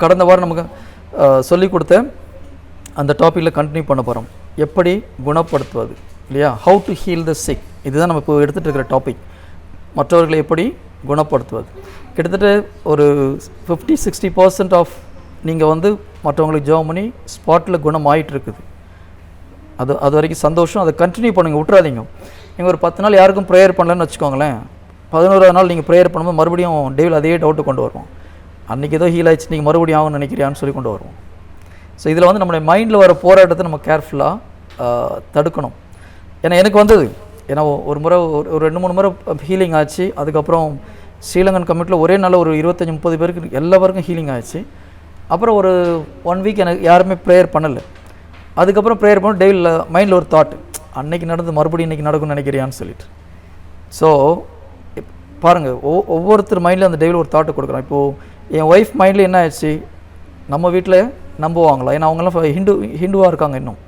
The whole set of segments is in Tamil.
கடந்த வாரம் நமக்கு சொல்லிக் கொடுத்த அந்த டாப்பிக்கில் கண்டினியூ பண்ண போகிறோம். எப்படி குணப்படுத்துவது இல்லையா, how to heal the sick, இதுதான் நம்ம இப்போ எடுத்துகிட்டு இருக்கிற டாபிக். மற்றவர்களை எப்படி குணப்படுத்துவது. கிட்டத்தட்ட ஒரு 50-60% ஆஃப் நீங்கள் மற்றவங்களுக்கு ஜெபம் பண்ணி ஸ்பாட்டில் குணம் ஆகிட்டு இருக்குது. அது வரைக்கும் சந்தோஷம். அதை கண்டினியூ பண்ணுங்கள், விட்றாதீங்க. நீங்கள் ஒரு 10 நாள் யாருக்கும் ப்ரேயர் பண்ணலன்னு வச்சுக்கோங்களேன், 11வது நாள் நீங்கள் ப்ரேயர் பண்ணும்போது மறுபடியும் டேவில் அதே டவுட்டு கொண்டு வருவோம். அன்றைக்கி ஏதோ ஹீல் ஆகிடுச்சு, நீங்கள் மறுபடியும் ஆகும்னு நினைக்கிறியான்னு சொல்லி கொண்டு வருவோம். ஸோ இதில் நம்மளுடைய மைண்டில் வர போராட்டத்தை நம்ம கேர்ஃபுல்லாக தடுக்கணும். ஏன்னா எனக்கு வந்தது, ஏன்னா ஒரு முறை ஒரு 2-3 முறை ஹீலிங் ஆச்சு. அதுக்கப்புறம் ஸ்ரீலங்கன் கம்யூனிட்டியில் ஒரே நாளில் ஒரு 25-30 பேருக்கு எல்லாருக்கும் ஹீலிங் ஆச்சு. அப்புறம் ஒரு 1 வீக் எனக்கு யாருமே ப்ரேயர் பண்ணலை. அதுக்கப்புறம் ப்ரேயர் பண்ண டெய்லியில் மைண்டில் ஒரு தாட், அன்னைக்கு நடந்து மறுபடியும் இன்றைக்கி நடக்கும்னு நினைக்கிறியான்னு சொல்லிட்டு. ஸோ பாருங்கள், ஒவ்வொருத்தர் மைண்டில் அந்த டெய்லியில் ஒரு தாட்டை கொடுக்குறோம். இப்போது என் ஒய்ஃப் மைண்டில் என்ன ஆயிடுச்சு, நம்ம வீட்டில் நம்புவாங்களா, ஏன்னா அவங்கெல்லாம் ஹிந்துவாக இருக்காங்க இன்னும்.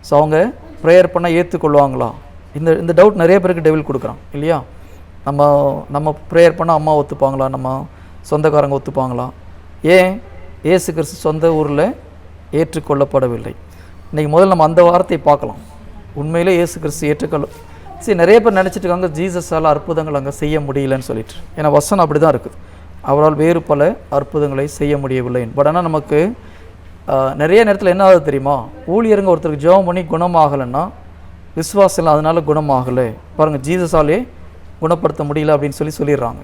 ஸோ அவங்க ப்ரேயர் பண்ணால் ஏற்றுக்கொள்வாங்களா, இந்த டவுட் நிறைய பேருக்கு டெவில் கொடுக்குறான் இல்லையா. நம்ம ப்ரேயர் பண்ணால் அம்மா ஒத்துப்பாங்களா, நம்ம சொந்தக்காரங்க ஒத்துப்பாங்களா. ஏன் இயேசு கிறிஸ்து சொந்த ஊரில் ஏற்றுக்கொள்ளப்படவில்லை. இன்றைக்கி முதல்ல நம்ம அந்த வார்த்தையை பார்க்கலாம். உண்மையிலே இயேசு கிறிஸ்து சரி, நிறைய பேர் நினச்சிட்டு இருக்காங்க ஜீசஸால் அற்புதங்கள் அங்கே செய்ய முடியலன்னு சொல்லிட்டு. ஏன்னா வசனம் அப்படி தான் இருக்குது, அவரால் வேறு பல அற்புதங்களை செய்ய முடியவில்லை. பட் ஆனால் நமக்கு நிறைய நேரத்தில் என்ன ஆகுது தெரியுமா, ஊழியருங்க ஒருத்தருக்கு ஜெபம் பண்ணி குணமாகலைன்னா விசுவாசம் இல்லை, அதனால் குணமாகலை. பாருங்கள், ஜீசஸாலே குணப்படுத்த முடியல அப்படின்னு சொல்லிடுறாங்க.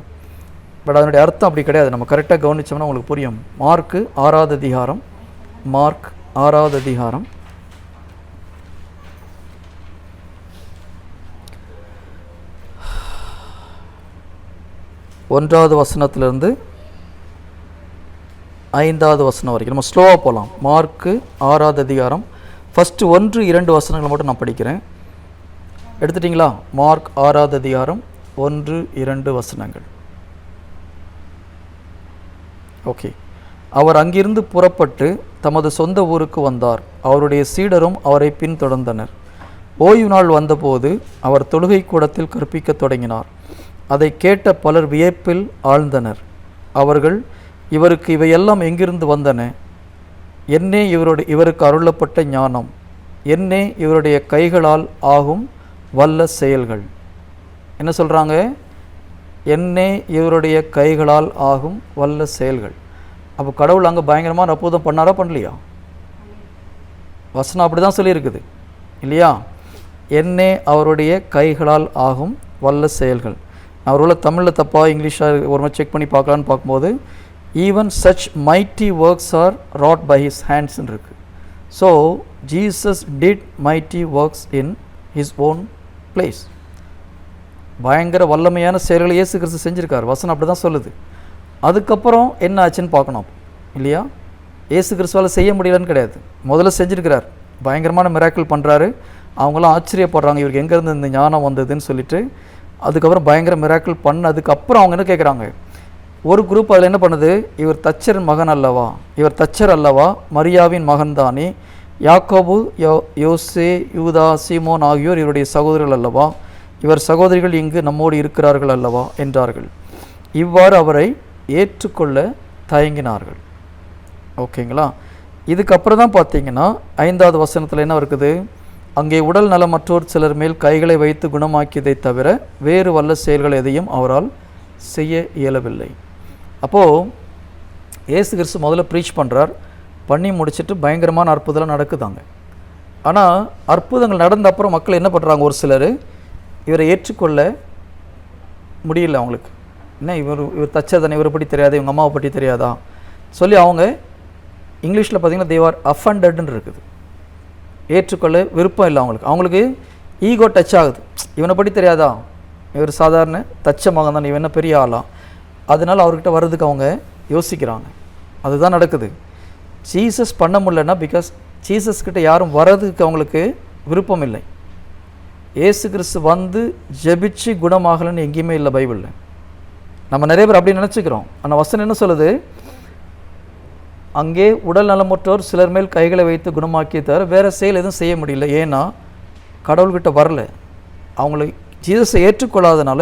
பட் அதனுடைய அர்த்தம் அப்படி கிடையாது. நம்ம கரெக்டாக கவனித்தோம்னா உங்களுக்கு புரியும். மார்க் 6வது அதிகாரம் 1வது வசனத்திலிருந்து 5வது வசனம் வரைக்கும் நம்ம ஸ்லோவாக போகலாம். மார்க் 6வது அதிகாரம் ஃபஸ்ட்டு 1-2 வசனங்களை மட்டும் நான் படிக்கிறேன். எடுத்துட்டிங்களா? மார்க் 6வது அதிகாரம் 1-2 வசனங்கள். ஓகே. அவர் அங்கிருந்து புறப்பட்டு தமது சொந்த ஊருக்கு வந்தார். அவருடைய சீடரும் அவரை பின்தொடர்ந்தனர். ஓய்வு நாள் வந்தபோது அவர் தொழுகை கூடத்தில் கற்பிக்கத் தொடங்கினார். அதை கேட்ட பலர் வியப்பில் ஆழ்ந்தனர். அவர்கள், இவருக்கு இவையெல்லாம் எங்கிருந்து வந்தன? என்னே இவருக்கு அருளப்பட்ட ஞானம்? என்னே இவருடைய கைகளால் ஆகும் வல்ல செயல்கள்? என்ன சொல்கிறாங்க? என்னே இவருடைய கைகளால் ஆகும் வல்ல செயல்கள். அப்போ கடவுள் அங்கே பயங்கரமான அற்புதம் பண்ணாரா பண்ணலையா? வசனம் அப்படி தான் சொல்லியிருக்குது இல்லையா? என்னே அவருடைய கைகளால் ஆகும் வல்ல செயல்கள். நான் ஒருவேளை தமிழில் தப்பாக இங்கிலீஷாக ஒரு மாதிரி செக் பண்ணி பார்க்கலான்னு பார்க்கும்போது even such mighty works are wrought by his ஹேண்ட்ஸ்ன்னு இருக்குது. So Jesus did mighty works in his own place. பயங்கர வல்லமையான செயல்களை இயேசு கிறிஸ்து செஞ்சுருக்கார். வசனம் அப்படி தான் சொல்லுது. அதுக்கப்புறம் என்ன ஆச்சுன்னு பார்க்கணும் இல்லையா? இயேசு கிறிஸ்துவால் செய்ய முடியலன்னு கிடையாது, முதல்ல செஞ்சுருக்கிறார். பயங்கரமான மிராக்கிள் பண்ணுறாரு. அவங்களாம் ஆச்சரியப்படுறாங்க, இவருக்கு எங்கேருந்து இந்த ஞானம் வந்ததுன்னு சொல்லிட்டு. அதுக்கப்புறம் பயங்கர மிராக்கிள் பண்ணதுக்கப்புறம் அவங்க என்ன கேட்குறாங்க, ஒரு குரூப் அதில் என்ன பண்ணுது, இவர் தச்சரின் மகன் அல்லவா, இவர் தச்சர் அல்லவா, மரியாவின் மகன் தானே, யாக்கோபு, யோசே, யூதா, சீமோன் ஆகியோர் இவருடைய சகோதரர்கள் அல்லவா, இவர் சகோதரிகள் இங்கு நம்மோடு இருக்கிறார்கள் அல்லவா என்றார்கள். இவ்வாறு அவரை ஏற்றுக்கொள்ள தயங்கினார்கள். ஓகேங்களா? இதுக்கப்புறம் தான் பார்த்தீங்கன்னா 5வது வசனத்தில் என்ன இருக்குது, அங்கே உடல் நலமற்றோர் சிலர் மேல் கைகளை வைத்து குணமாக்கியதை தவிர வேறு வல்ல செயல்கள் எதையும் அவரால் செய்ய இயலவில்லை. அப்போது இயேசு கிறிஸ்து முதல்ல ப்ரீச் பண்ணுறார், பண்ணி முடிச்சுட்டு பயங்கரமான அற்புதம் நடக்குதாங்க. ஆனால் அற்புதங்கள் நடந்த அப்புறம் மக்கள் என்ன பண்ணுறாங்க, ஒரு சிலர் இவரை ஏற்றுக்கொள்ள முடியல. அவங்களுக்கு என்ன, இவர் தச்சதானே, இவரை பற்றி தெரியாது, இவங்க அம்மாவை பற்றி தெரியாதா சொல்லி அவங்க இங்கிலீஷில் பார்த்திங்கன்னா தேவர் அஃபண்டட்னு இருக்குது. ஏற்றுக்கொள்ள விருப்பம் இல்லை அவங்களுக்கு ஈகோ டச் ஆகுது. இவனை பற்றி தெரியாதா, இவர் சாதாரண தச்ச மகன் தான், இவன் என்ன பெரிய ஆளா, அதனால் அவர்கிட்ட வர்றதுக்கு அவங்க யோசிக்கிறாங்க. அதுதான் நடக்குது. ஜீசஸ் பண்ண முடியலன்னா பிகாஸ் ஜீசஸ்கிட்ட யாரும் வர்றதுக்கு அவங்களுக்கு விருப்பம் இல்லை. ஏசு கிறிஸ்து வந்து ஜெபிச்சு குணமாகலன்னு எங்கேயுமே இல்லை பைபிளில். நம்ம நிறைய பேர் அப்படி நினச்சிக்கிறோம். ஆனால் வசனம் என்ன சொல்லுது, அங்கே உடல் நலமற்றோர் சிலர் மேல் கைகளை வைத்து குணமாக்கிய தவிர வேறு செயல் எதுவும் செய்ய முடியல. ஏன்னா கடவுள்கிட்ட வரல, அவங்களை ஜீசஸை ஏற்றுக்கொள்ளாதனால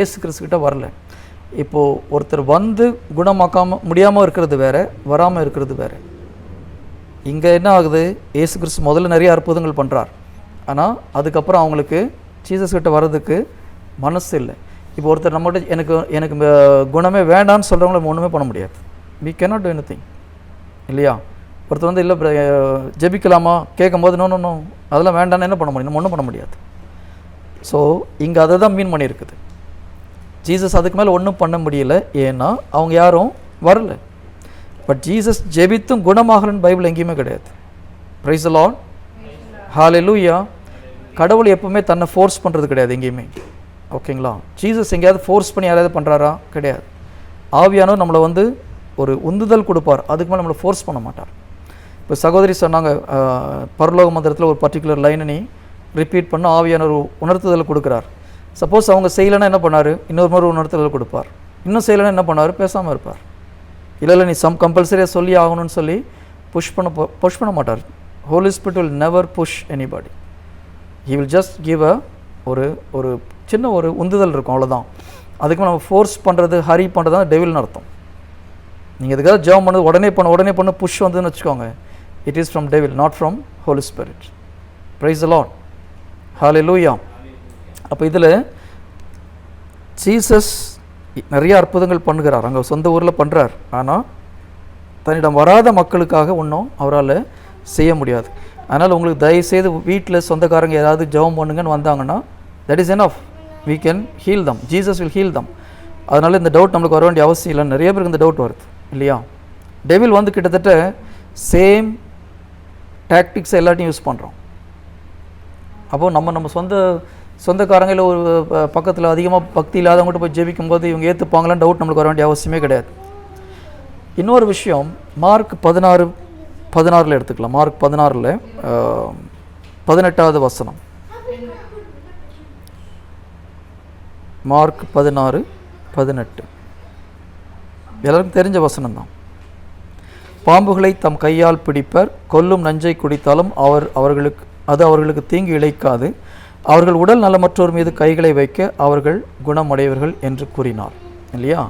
ஏசு கிறிஸ்துக்கிட்ட வரல. இப்போது ஒருத்தர் வந்து குணமாக்காமல் முடியாமல் இருக்கிறது வேறு, வராமல் இருக்கிறது வேறு. இங்கே என்ன ஆகுது, இயேசு கிறிஸ்து முதல்ல நிறைய அற்புதங்கள் பண்ணுறார். ஆனால் அதுக்கப்புறம் அவங்களுக்கு ஜீசஸ் கிட்ட வர்றதுக்கு மனசு இல்லை. இப்போ ஒருத்தர் நம்மகிட்ட எனக்கு குணமே வேண்டான்னு சொல்கிறவங்கள நம்ம ஒன்றுமே பண்ண முடியாது. we cannot do anything இல்லையா? ஒருத்தர் வந்து இல்லை ஜெபிக்கலாமா கேட்கும் போது நோ அதெல்லாம் வேண்டான்னு என்ன பண்ண முடியும்? நம்ம ஒன்றும் பண்ண முடியாது. ஸோ இங்கே அதை தான் மீன் பண்ணியிருக்குது. ஜீசஸ் அதுக்கு மேலே ஒன்றும் பண்ண முடியல, ஏன்னா அவங்க யாரும் வரல. பட் ஜீசஸ் ஜெபித்தும் குணமாகலன்னு பைபிள் எங்கேயுமே கிடையாது. பிரைஸ் தி லார்ட், ஹல்லேலூயா. கடவுள் எப்பவுமே தன்னை ஃபோர்ஸ் பண்ணுறது கிடையாது எங்கேயுமே, ஓகேங்களா? ஜீசஸ் எங்கேயாவது ஃபோர்ஸ் பண்ணி யாராவது பண்ணுறாரா? கிடையாது. ஆவியானவர் நம்மளை வந்து ஒரு உந்துதல் கொடுப்பார், அதுக்கு மேலே நம்மளை ஃபோர்ஸ் பண்ண மாட்டார். இப்போ சகோதரி சொன்னாங்க, பரலோக மந்திரத்தில் ஒரு பர்டிகுலர் லைனை நீ ரிப்பீட் பண்ண ஆவியானவர் உணர்த்துதல் கொடுக்குறார். சப்போஸ் அவங்க செய்யலைன்னா என்ன பண்ணார்? இன்னொரு முறை உணர்த்துதல் கொடுப்பார். இன்னும் செய்யலைன்னா என்ன பண்ணார்? பேசாமல் இருப்பார். இல்லை நீ கம்பல்சரியாக சொல்லி ஆகணும்னு சொல்லி புஷ் பண்ண மாட்டார். Holy spirit will never push anybody. He will just give ஒரு சின்ன ஒரு உந்துதல் இருக்கும், அவ்வளோதான். அதுக்கு நம்ம ஃபோர்ஸ் பண்ணுறது, ஹரி பண்ணுறது தான் டெவில்னு அர்த்தம். நீங்கள் எதுக்காக ஜெபம் பண்ணது உடனே பண்ண புஷ் வந்ததுன்னு வச்சுக்கோங்க, it is from devil, not from holy spirit. Praise the lord, hallelujah. அப்போ இதில் ஜீசஸ் நிறைய அற்புதங்கள் பண்ணுகிறார், அங்கே சொந்த ஊரில் பண்ணுறார். ஆனால் தன்னிடம் வராத மக்களுக்காக ஒன்றும் அவரால் செய்ய முடியாது. அதனால் உங்களுக்கு தயவுசெய்து வீட்டில் சொந்தக்காரங்க ஏதாவது ஜெபம் பண்ணுங்கன்னு வந்தாங்கன்னா that is enough. we can heal them, Jesus will heal them. அதனால் இந்த டவுட் நம்மளுக்கு வர வேண்டிய அவசியம் இல்லை. நிறைய பேருக்கு இந்த டவுட் வருது இல்லையா? டெவில் வந்து கிட்டத்தட்ட சேம் டாக்டிக்ஸ் எல்லாத்தையும் யூஸ் பண்ணுறோம். அப்போது நம்ம சொந்தக்காரங்களில் ஒரு பக்கத்தில் அதிகமாக பக்தி இல்லாதவங்ககிட்ட போய் ஜெபிக்கும் போது இவங்க ஏற்றுப்பாங்களான்னு டவுட் நம்மளுக்கு வர வேண்டிய அவசியமே கிடையாது. இன்னொரு விஷயம், மார்க் 16 எடுத்துக்கலாம். மார்க் 16 18வது வசனம். மார்க் 16:18 எல்லாருக்கும் தெரிஞ்ச வசனம் தான். பாம்புகளை தம் கையால் பிடிப்பர், கொல்லும் நஞ்சை குடித்தாலும் அவர்களுக்கு தீங்கு இழைக்காது, அவர்கள் உடல் நலமற்றோர் மீது கைகளை வைக்க அவர்கள் குணமடைவர்கள் என்று கூறினார். இல்லையா?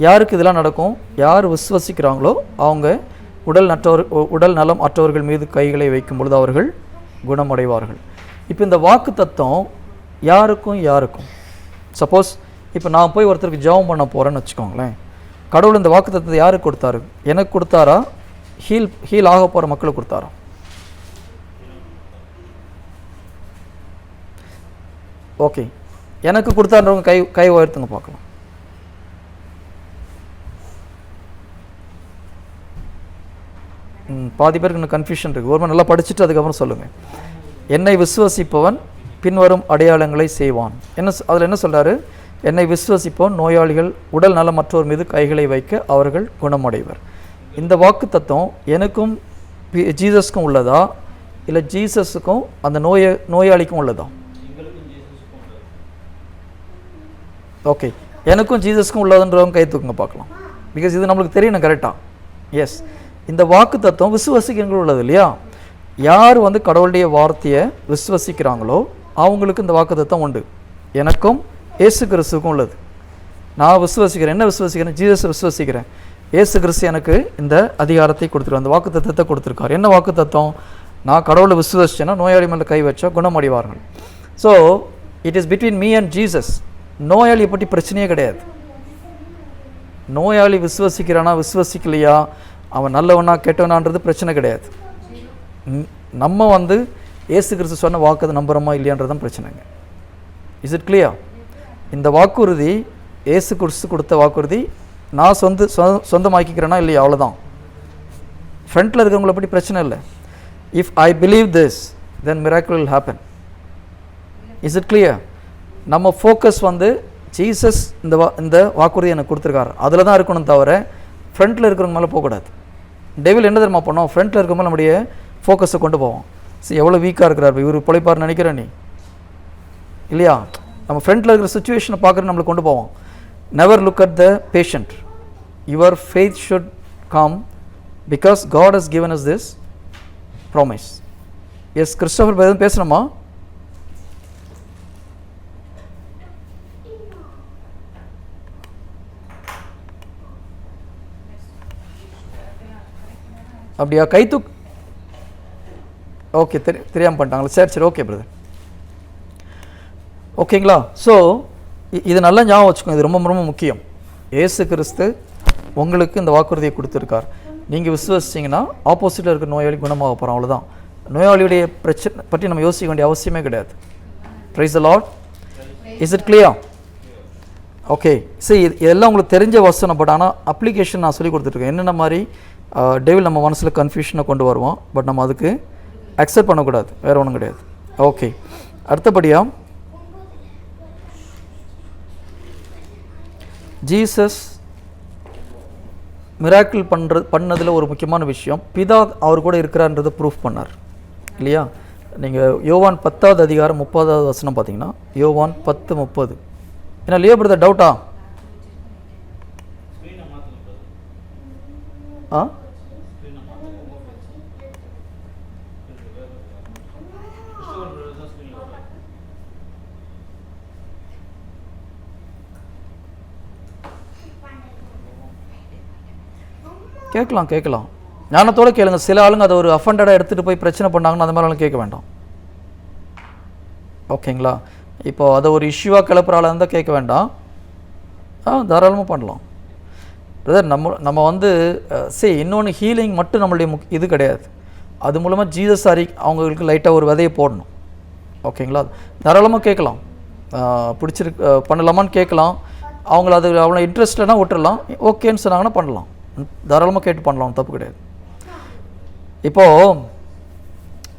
யாருக்கு இதெல்லாம் நடக்கும்? யார் விசுவசிக்கிறாங்களோ அவங்க உடல் நலம் அற்றவர்கள் மீது கைகளை வைக்கும் பொழுது அவர்கள் குணமடைவார்கள். இப்போ இந்த வாக்கு தத்துவம் யாருக்கும் சப்போஸ் இப்போ நான் போய் ஒருத்தருக்கு ஜெபம் பண்ண போகிறேன்னு வச்சுக்கோங்களேன், கடவுள் இந்த வாக்கு தத்துவத்தை யாருக்கு கொடுத்தாரு? எனக்கு கொடுத்தாரா? ஹீல் ஆக போகிற மக்களுக்கு கொடுத்தாரா? ஓகே, எனக்கு கொடுத்தான்றவங்க கை உயர்த்துங்க பார்க்கலாம். பாதி பேருக்கு இன்னும் கன்ஃபியூஷன் இருக்குது. ஒரு நல்லா படிச்சுட்டு அதுக்கப்புறம் சொல்லுங்கள். என்னை விசுவசிப்பவன் பின்வரும் அடையாளங்களை செய்வான். அதில் என்ன சொல்கிறாரு? என்னை விசுவசிப்பவன் நோயாளிகள் உடல் நலமற்றோர் மீது கைகளை வைக்க அவர்கள் குணமடைவர். இந்த வாக்கு தத்துவம் எனக்கும் ஜீசஸ்க்கும் உள்ளதா, இல்லை ஜீசஸுக்கும் அந்த நோயாளிக்கும் உள்ளதா? ஓகே, எனக்கும் ஜீசஸ்க்கும் உள்ளதுன்றவங்க கை தூக்குங்க பார்க்கலாம். பிகாஸ் இது நம்மளுக்கு தெரியணும் கரெக்டாக. எஸ், இந்த வாக்கு தத்துவம் விசுவசிக்கிறவங்களும் உள்ளது இல்லையா? யார் வந்து கடவுளுடைய வார்த்தையை விசுவசிக்கிறாங்களோ அவங்களுக்கு இந்த வாக்கு தத்துவம் உண்டு. எனக்கும் இயேசு கிறிஸ்துக்கும் உள்ளது. நான் விசுவசிக்கிறேன். என்ன விசுவசிக்கிறேன்? ஜீசஸை விசுவசிக்கிறேன். இயேசு கிறிஸ்து எனக்கு இந்த அதிகாரத்தை கொடுத்துருக்கார், அந்த வாக்கு தத்துவத்தை கொடுத்துருக்கார். என்ன வாக்கு தத்துவம்? நான் கடவுளை விசுவசிச்சேன்னா நோயாளி மேலே கை வச்சா குணமடைவார்கள். So it is between me and Jesus. நோயாளியை பற்றி பிரச்சனையே கிடையாது. நோயாளி விசுவசிக்கிறானா விசுவசிக்கலையா, அவன் நல்லவனா கெட்டவனான்றது பிரச்சனை கிடையாது. நம்ம வந்து இயேசு கிறிஸ்து சொன்ன வாக்கு நம்புறோமா இல்லையான்றதான் பிரச்சனைங்க. Is it clear? இந்த வாக்குறுதி இயேசு கிறிஸ்து கொடுத்த வாக்குறுதி நான் சொந்தமாக்கிக்கிறேன்னா இல்லையா, அவ்வளோதான். ஃப்ரண்ட்டில் இருக்கிறவங்கள பற்றி பிரச்சனை இல்லை. If I believe this then miracle will happen. Is it clear? நம்ம ஃபோக்கஸ் வந்து ஜீசஸ் இந்த வாக்குறுதி எனக்கு கொடுத்துருக்காரு, அதில் தான் இருக்கணும், தவிர ஃப்ரண்ட்டில் இருக்கிறவங்க மேலே போகக்கூடாது. டெவில் என்ன தெரியுமா பண்ணோம்? ஃப்ரண்ட்டில் இருக்கிற மேலே நம்முடைய ஃபோக்கஸை கொண்டு போவோம். சரி, எவ்வளோ வீக்காக இருக்கிறார் இவர், பிழைப்பார் நினைக்கிற நீ இல்லையா? நம்ம ஃப்ரண்ட்டில் இருக்கிற சுச்சுவேஷனை பார்க்குறது நம்மளுக்கு கொண்டு போவோம். Never look at the patient. Your faith should come because God has given us this promise. Yes, Christopher எதுவும் பேசணுமா? அப்படியா? ஓகே, தெரியாமல் பண்ணிட்டாங்களா? சரி ஓகே பிரதர், ஓகேங்களா? ஸோ இது நல்லா ஞாபகம் வச்சுக்கோங்க, இது ரொம்ப ரொம்ப முக்கியம். இயேசு கிறிஸ்து உங்களுக்கு இந்த வாக்குறுதியை கொடுத்துருக்கார். நீங்கள் விசுவசிச்சிங்கன்னா ஆப்போசிட்டில் இருக்கிற நோயாளி குணமாக போகிறோம், அவ்வளோதான். நோயாளியுடைய பிரச்சனை பற்றி நம்ம யோசிக்க வேண்டிய அவசியமே கிடையாது. Price the Lord. Is it clear? Okay. சரி, இதெல்லாம் உங்களுக்கு தெரிஞ்ச வசனம். பட் ஆனால் அப்ளிகேஷன் நான் சொல்லி கொடுத்துட்ருக்கேன். என்னென்ன மாதிரி டெவில் நம்ம மனசில் கன்ஃபியூஷனை கொண்டு வருவோம். பட் நம்ம அதுக்கு அக்செப்ட் பண்ணக்கூடாது, வேறு ஒன்றும் கிடையாது. ஓகே, அடுத்தபடியாக ஜீசஸ் மிராக்கிள் பண்ணதில் ஒரு முக்கியமான விஷயம், பிதா அவர் கூட இருக்கிறான்றதை ப்ரூஃப் பண்ணார் இல்லையா? நீங்கள் யோவான் 10வது அதிகாரம் 30வது வசனம் பார்த்தீங்கன்னா, யோவான் 10:30. ஏன்னா லியோ பிரதர் டவுட்டா? கேட்கலாம் ஞானத்தோடு கேளுங்க. சில ஆளுங்க அதை ஒரு அஃபண்டடாக எடுத்துகிட்டு போய் பிரச்சனை பண்ணாங்கன்னு அந்த மாதிரிலாம் கேட்க வேண்டாம், ஓகேங்களா? இப்போ அதை ஒரு இஷ்யூவாக கிளப்புற ஆளாக இருந்தால் கேட்க வேண்டாம், தாராளமாக பண்ணலாம் பிரதர். நம்ம வந்து இன்னொன்று ஹீலிங் மட்டும் நம்மளுடைய இது கிடையாது. அது மூலமாக ஜீசஸ் அவங்களுக்கு லைட்டாக ஒரு விதையை போடணும், ஓகேங்களா? தாராளமாக கேட்கலாம், பண்ணலாமான்னு கேட்கலாம். அவங்கள அது அவ்வளோ இன்ட்ரெஸ்ட்னா விட்டுடலாம், ஓகேன்னு சொன்னாங்கன்னா பண்ணலாம், தாராளமாக கேட்டு பண்ணலாம், தப்பு கிடையாது. இப்போது